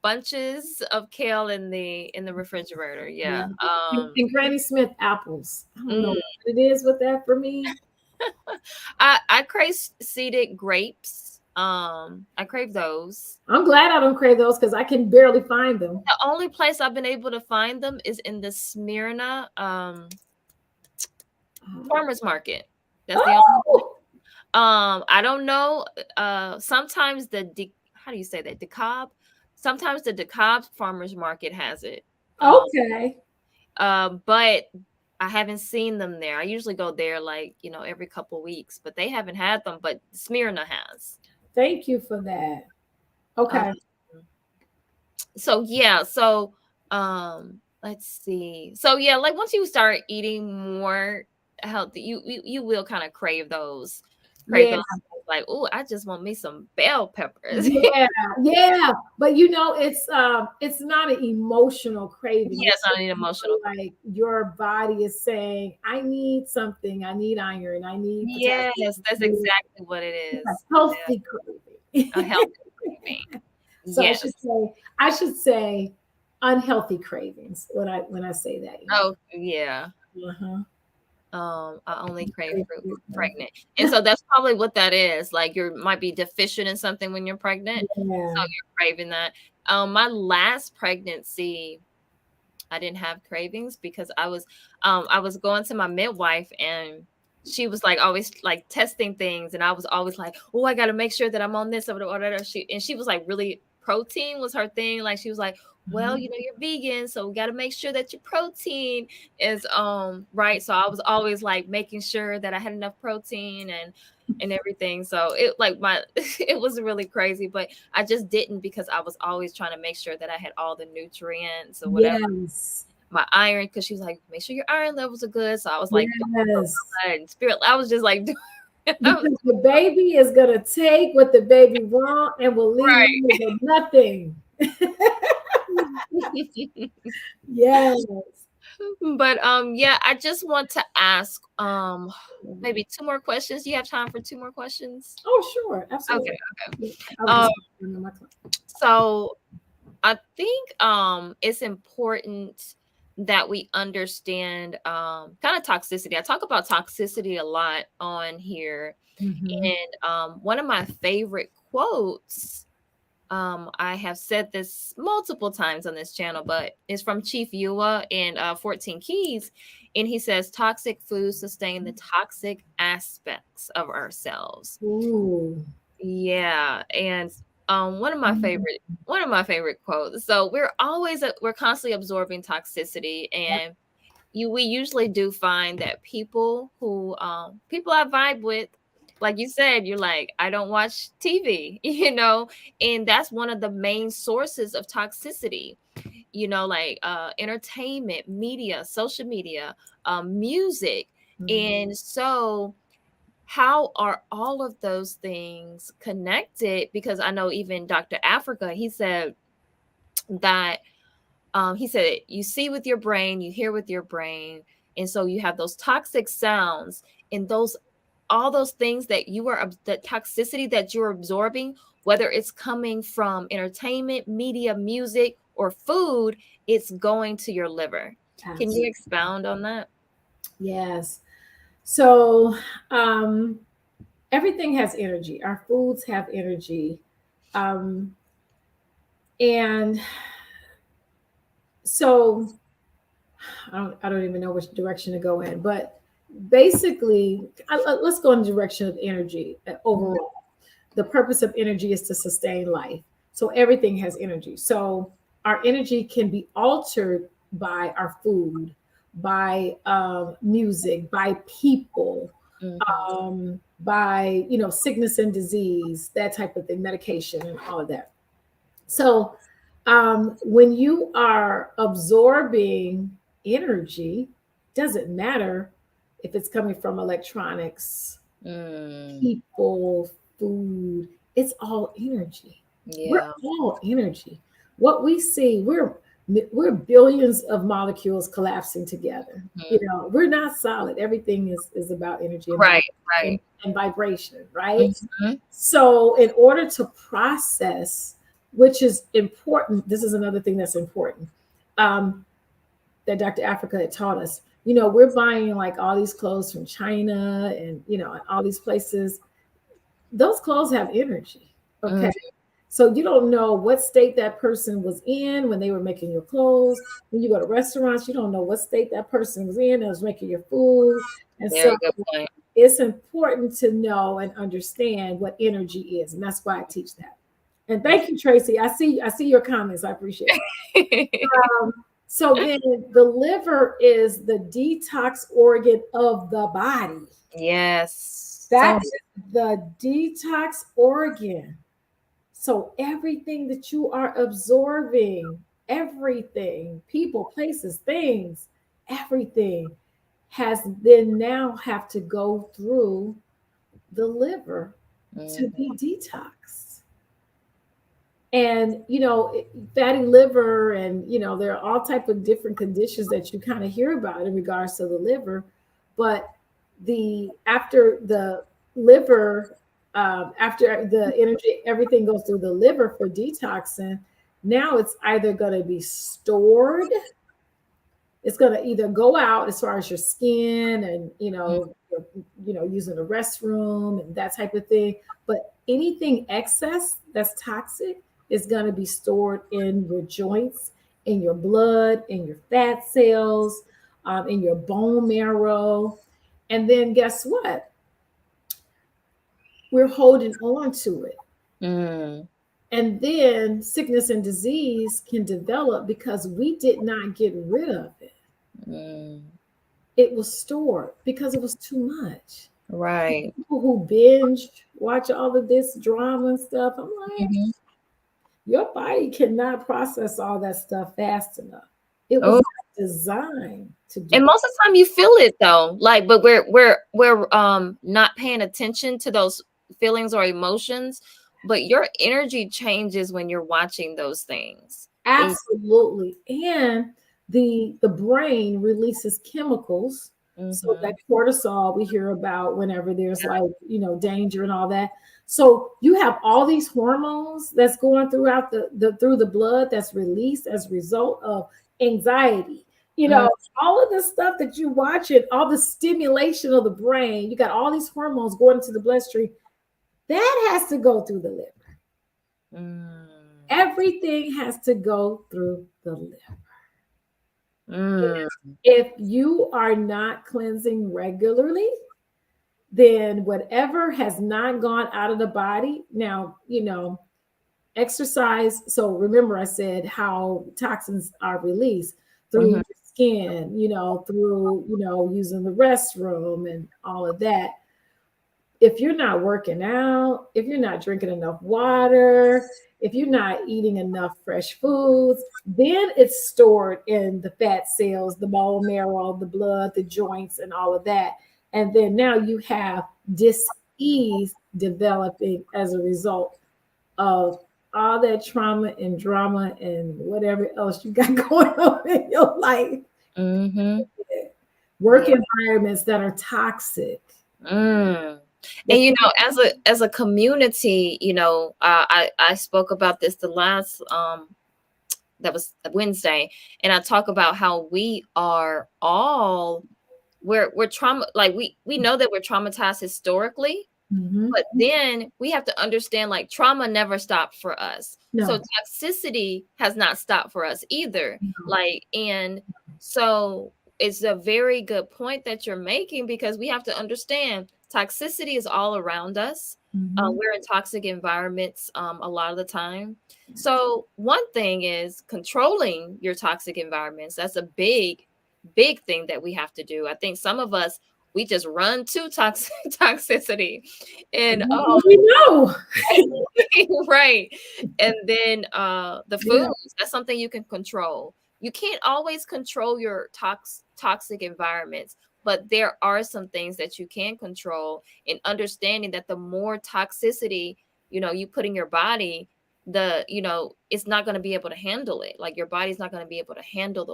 A: bunches of kale in the refrigerator.
B: Yeah.
A: Yeah.
B: And Granny Smith apples. I don't know
A: Mm.
B: what it is with that for me.
A: I crave seeded grapes. I crave those.
B: I'm glad I don't crave those because I can barely find them.
A: The only place I've been able to find them is in the Smyrna farmers market. That's the only.
B: Oh,
A: I don't know. Sometimes how do you say that? DeKalb. Sometimes the DeKalb farmers market has it.
B: okay.
A: But I haven't seen them there. I usually go there like every couple weeks, but they haven't had them. But Smyrna has.
B: Thank you for that.
A: Um,
B: Okay.
A: so yeah, let's see. So yeah, like once you start eating more healthy, you will kind of crave
B: Yeah.
A: those things like, oh, I just want me some bell peppers.
B: Yeah. Yeah. But it's not an emotional craving.
A: Yes,
B: It's
A: I
B: just
A: need
B: more
A: emotional.
B: like your body is saying, I need something. I need iron. I need
A: Yes,
B: potassium.
A: that's exactly what it
B: It's a
A: is.
B: healthy craving.
A: Yeah, a healthy craving.
B: So
A: Yes.
B: I should say unhealthy cravings when I say that.
A: Oh, yeah.
B: Uh-huh.
A: I only crave fruit when pregnant. And so that's probably what that is. Like you might be deficient in something when you're pregnant. So
B: Yeah.
A: you're craving that. My last pregnancy, I didn't have cravings because I was going to my midwife, and she was like always like testing things, and I was always like, oh, I got to make sure that I'm on this or whatever. She was like really protein was her thing. Like she was like, well,
B: Mhm.
A: you're vegan, so we got to make sure that your protein is right. So I was always like making sure that I had enough protein and everything. So it like my it was really crazy, but I just didn't because I was always trying to make sure that I had all the nutrients or whatever.
B: Yes.
A: My iron, because she was like, make sure your iron levels are good. So I was like doing it for
B: Yes.
A: blood and spirit. I was just like I was
B: Because the baby is going to take what the baby wants and will leave you with nothing.
A: right.
B: Yes.
A: But yeah, I just want to ask maybe two more questions. Do you have time for two more questions?
B: Oh, sure.
A: Okay,
B: Absolutely.
A: okay.
B: Yeah, I was
A: Um,
B: just on my clock.
A: so I think it's important that we understand kind of toxicity. I talk about toxicity a lot on here.
B: Mhm.
A: And one of my favorite quotes, I have said this multiple times on this channel, but it's from Chief Yua in 14 Keys. And he says, toxic foods sustain the toxic aspects of ourselves.
B: Ooh.
A: Yeah. And one of my
B: Mhm.
A: favorite quotes. So we're constantly absorbing toxicity, and we usually do find that people I vibe with, like you said, you're like, I don't watch TV, and that's one of the main sources of toxicity, like entertainment, media, social media, music.
B: Mhm.
A: And so how are all of those things connected? Because I know even Dr. Africa, that he said you see with your brain, you hear with your brain, and so you have those toxic sounds, and those all those things that the toxicity that you're absorbing, whether it's coming from entertainment, media, music, or food, it's going to your liver. Can you
B: Absolutely.
A: expound on that?
B: Yes. So, um, everything has energy. Our foods have energy. Um, and so I don't even know which direction to go in, but basically, let's go in the direction of energy
A: Mhm.
B: overall. The purpose of energy is to sustain life. So everything has energy. So our energy can be altered by our food, by music, by people,
A: Mhm.
B: by sickness and disease, that type of thing, medication, and all of that. So when you are absorbing energy, doesn't matter if it's coming from electronics,
A: Mm,
B: people, food, it's all energy. We're
A: yeah.
B: all energy. What we see, we're billions of molecules collapsing together.
A: Mhm.
B: We're not solid. Everything is about energy and,
A: Right,
B: and,
A: right.
B: and vibration, right?
A: Mhm.
B: So, in order to process, which is important, this is another thing that's important um, that Dr. Africa had taught us. We're buying like all these clothes from China and, all these places. Those clothes have energy. Okay.
A: Mm,
B: So you don't know what state that person was in when they were making your clothes. When you go to restaurants, you don't know what state that person was in that was making your food. And so
A: very good point.
B: it's important to know and understand what energy is. And that's why I teach that. And thank you, Tracy. I see your comments. I appreciate it. So then the liver is the detox organ of the body.
A: Yes. So
B: That's the detox organ. So everything that you are absorbing, everything, people, places, things, everything has then now have to go through the liver to
A: mhm,
B: be detoxed. And fatty liver, and there are all type of different conditions that you kind of hear about in regards to the liver. But the after the liver, after the energy, everything goes through the liver for detoxing. Now it's either going to be stored, it's going to either go out as far as your skin and using the restroom and that type of thing, but anything excess that's toxic is going to be stored in your joints, in your blood, in your fat cells, in your bone marrow. And then guess what, we're holding on to it.
A: mm,
B: And then sickness and disease can develop because we did not get rid of it.
A: Mm.
B: It was stored because it was too much.
A: Right.
B: People who binge watch all of this drama and stuff, I'm like,
A: Mhm.
B: your body cannot process all that stuff fast enough. It was
A: Oh,
B: not designed to do
A: and
B: that.
A: most of the time you feel it though. Like, but we're not paying attention to those feelings or emotions, but your energy changes when you're watching those things. And
B: Absolutely. And the brain releases chemicals. So that
A: mhm.
B: cortisol we hear about whenever there's like, danger and all that. So you have all these hormones that's going throughout through the blood that's released as a result of anxiety. You
A: Mm,
B: know, all of the stuff that you watch it, all the stimulation of the brain, you got all these hormones going into the bloodstream. That has to go through the liver.
A: mm,
B: Everything has to go through the liver.
A: mm,
B: If you are not cleansing regularly, then whatever has not gone out of the body, now, exercise. So remember, I said how toxins are released through
A: mhm,
B: your skin, through, using the restroom and all of that. If you're not working out, if you're not drinking enough water, if you're not eating enough fresh foods, then it's stored in the fat cells, the bone marrow, the blood, the joints, and all of that. And then now you have dis-ease developing as a result of all that trauma and drama and whatever else you got going on in your life.
A: mhm.
B: Work
A: Yeah.
B: environments that are toxic.
A: Mm.
B: The
A: And as a community, I spoke about this the last that was Wednesday, and I talk about how we are all we're trauma, like we know that we're traumatized historically,
B: Mhm.
A: but then we have to understand, like, trauma never stopped for us. So
B: No,
A: toxicity has not stopped for us either.
B: no.
A: Like, and so it's a very good point that you're making, because we have to understand toxicity is all around us.
B: Mhm.
A: We're in toxic environments a lot of the time. So one thing is controlling your toxic environments. That's a big thing that we have to do. I think some of us, we just run to toxicity, and
B: We know.
A: right. And then the
B: Yeah.
A: foods, that's something you can control. You can't always control your toxic environments, but there are some things that you can control, in understanding that the more toxicity, you put in your body, it's not going to be able to handle it. Like, your body's not going to be able to handle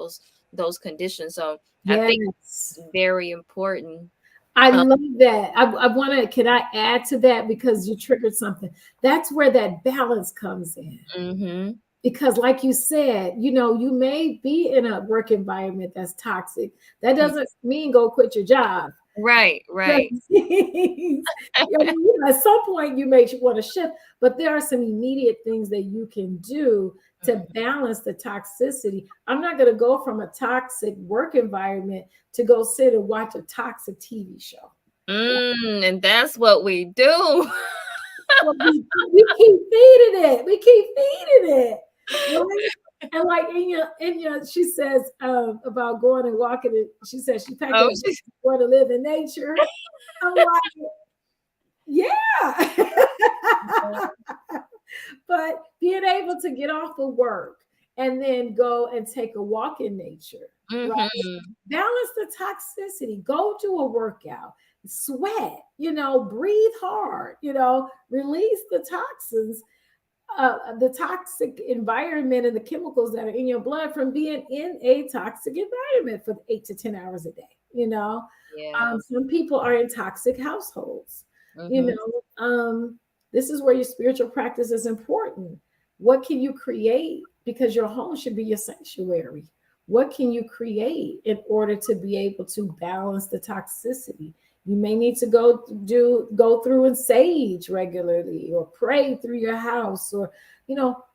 A: those conditions. So I think
B: Yes.
A: it's very important.
B: I
A: um,
B: love that. I want to, can I add to that because you triggered something? That's where that balance comes in.
A: mhm.
B: Because, like you said, you may be in a work environment that's toxic. That doesn't mean go quit your job.
A: Right,
B: That
A: right.
B: means, at some point you may want to shift, but there are some immediate things that you can do to
A: Mhm.
B: balance the toxicity. I'm not going to go from a toxic work environment to go sit and watch a toxic TV show.
A: And that's what we do.
B: Well, we keep feeding it. We keep feeding it. Right? And like in your, she says about going and walking. She says she packed
A: Oh,
B: up going to live in nature. I'm like, yeah. But being able to get off of work and then go and take a walk in nature, right?
A: mhm.
B: Balance the toxicity. Go do a workout, sweat, breathe hard, release the toxins, the toxic environment and the chemicals that are in your blood from being in a toxic environment for 8 to 10 hours a day.
A: Yeah.
B: Some people are in toxic households. You
A: Mhm.
B: know, this is where your spiritual practice is important. What can you create? Because your home should be your sanctuary. What can you create in order to be able to balance the toxicity? You may need to go through and sage regularly or pray through your house, or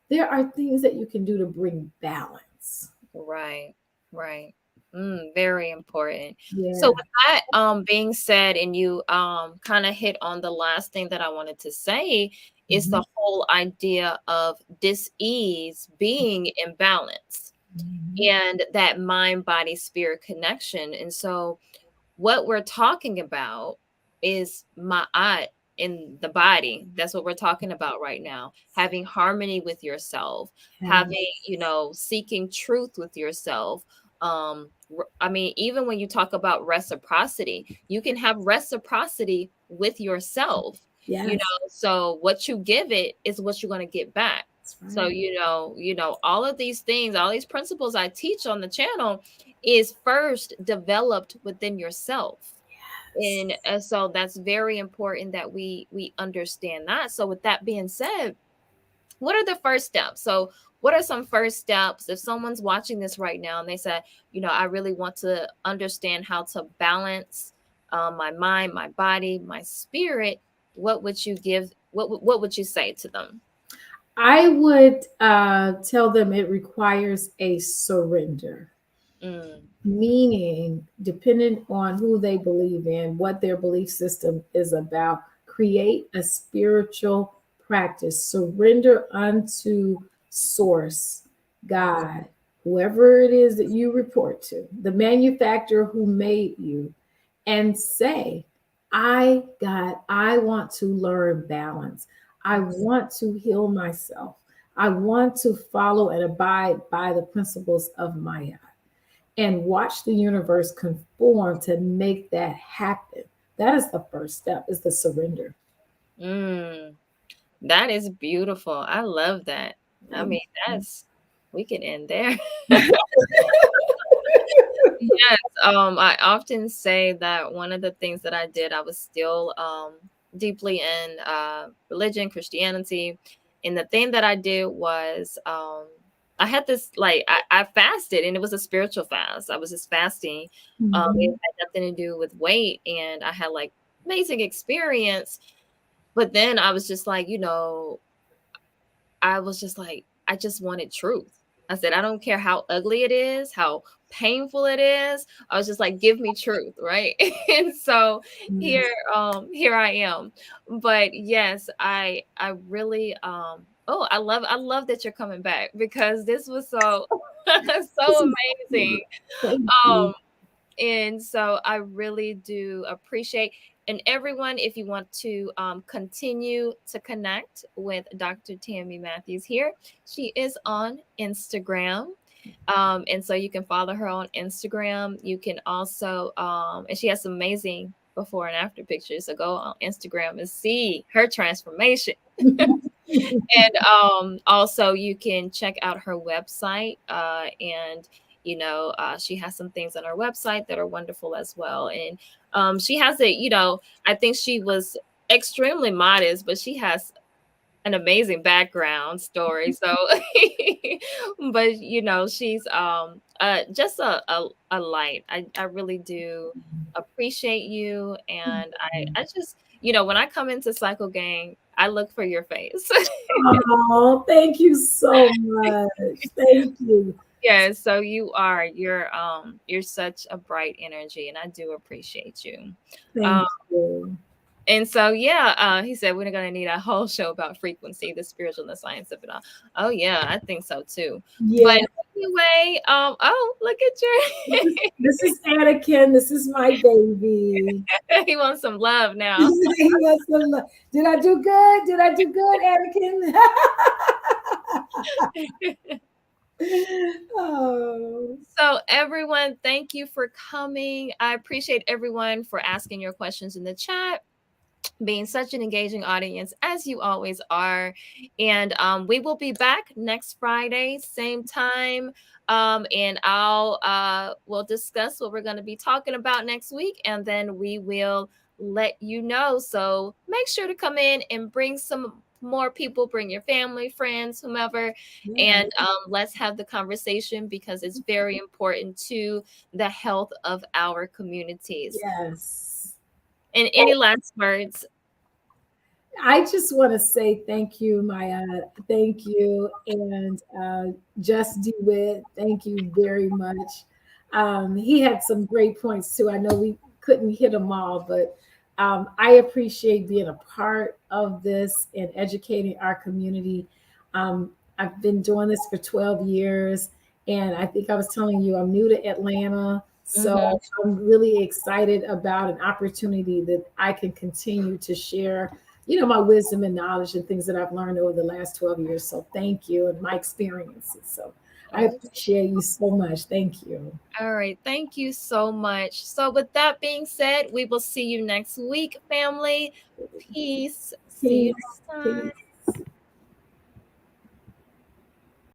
B: there are things that you can do to bring balance.
A: Right. Right. Very important. So
B: Yeah.
A: with that being said, and you kind of hit on the last thing that I wanted to say, It's
B: Mhm.
A: the whole idea of dis-ease being imbalance
B: Mhm.
A: and that mind, body, spirit connection. And so what we're talking about is ma'at in the body. That's what we're talking about right now. Having harmony with yourself,
B: Yes.
A: having, seeking truth with yourself. I mean, even when you talk about reciprocity, you can have reciprocity with yourself,
B: Yes.
A: so what you give it is what you're going to get back.
B: That's
A: So,
B: right.
A: all of these things, all these principles I teach on the channel is first developed within yourself.
B: Yes.
A: And so that's very important that we understand that. So with that being said, what are the first steps? So what are some first steps if someone's watching this right now and they say, I really want to understand how to balance my mind, my body, my spirit? What would you give? What would you say to them?
B: I would tell them it requires a surrender,
A: Mm,
B: meaning, depending on who they believe in, what their belief system is about, create a spiritual practice. Surrender unto Source, God, whoever it is that you report to, the manufacturer who made you, and say, God, I want to learn balance. I
A: yes.
B: want to heal myself. I want to follow and abide by the principles of Maya and watch the universe conform to make that happen. That is the first step, is the surrender.
A: Mm. That is beautiful. I love that. I
B: Thank
A: mean,
B: you.
A: we can end there. Yes, I often say that one of the things that I did, I was still deeply in religion, Christianity, and the thing that I did was I had this I fasted, and it was a spiritual fast. I was just fasting. It
B: Mhm.
A: had nothing to do with weight, and I had like amazing experience. But then I was just like, I was just like, I just wanted truth. I said, I don't care how ugly it is, how painful it is. I was just like, give me truth, right? And so
B: Yes.
A: here I am. But yes, I really I love that you're coming back because this was so
B: This
A: so
B: is
A: amazing.
B: good. Thank
A: Um
B: you.
A: and so I really do appreciate. And everyone, if you want to continue to connect with Dr. Tammye Matthews here, she is on Instagram. And so you can follow her on Instagram. You can also, and she has some amazing before and after pictures. So go on Instagram and see her transformation. And also, you can check out her website, and she has some things on her website that are wonderful as well. And she has I think she was extremely modest, but she has an amazing background story. So, but she's just a light. I really do appreciate you, and I just when I come into Cycle Gang, I look for your face.
B: Oh, thank you so much. Thank you.
A: Yeah, so you're such a bright energy, and I do appreciate you. Um
B: Thank you.
A: And so, yeah, he said we're going to need a whole show about frequency, the spiritual and the science of it all. Oh, yeah, I think so too. But
B: Yeah,
A: anyway, oh, look at
B: this is Anakin. This is my baby.
A: your, he wants some love now.
B: He wants to look. Did I do good? Did I do good, Anakin? Oh,
A: So, everyone, thank you for coming. I appreciate everyone for asking your questions in the chat, being such an engaging audience as you always are. And we will be back next Friday, same time. And we'll discuss what we're going to be talking about next week, and then we will let you know. So make sure to come in and bring some more people, bring your family, friends, whomever,
B: yeah,
A: and let's have the conversation because it's very important to the health of our communities.
B: yes.
A: And any last words?
B: I just want to say thank you, Maya. Thank you. And Just Do It. Thank you very much. He had some great points too. I know we couldn't hit them all, but I appreciate being a part of this and educating our community. I've been doing this for 12 years, and I think I was telling you I'm new to Atlanta. So
A: Mhm.
B: I'm really excited about an opportunity that I can continue to share, my wisdom and knowledge and things that I've learned over the last 12 years. So thank you, and my experiences. So I
A: Awesome.
B: appreciate you so much. Thank you.
A: All right. Thank you so much. So, with that being said, we will see you next week, family. Peace. See you
B: Peace.
A: next time.
B: Peace.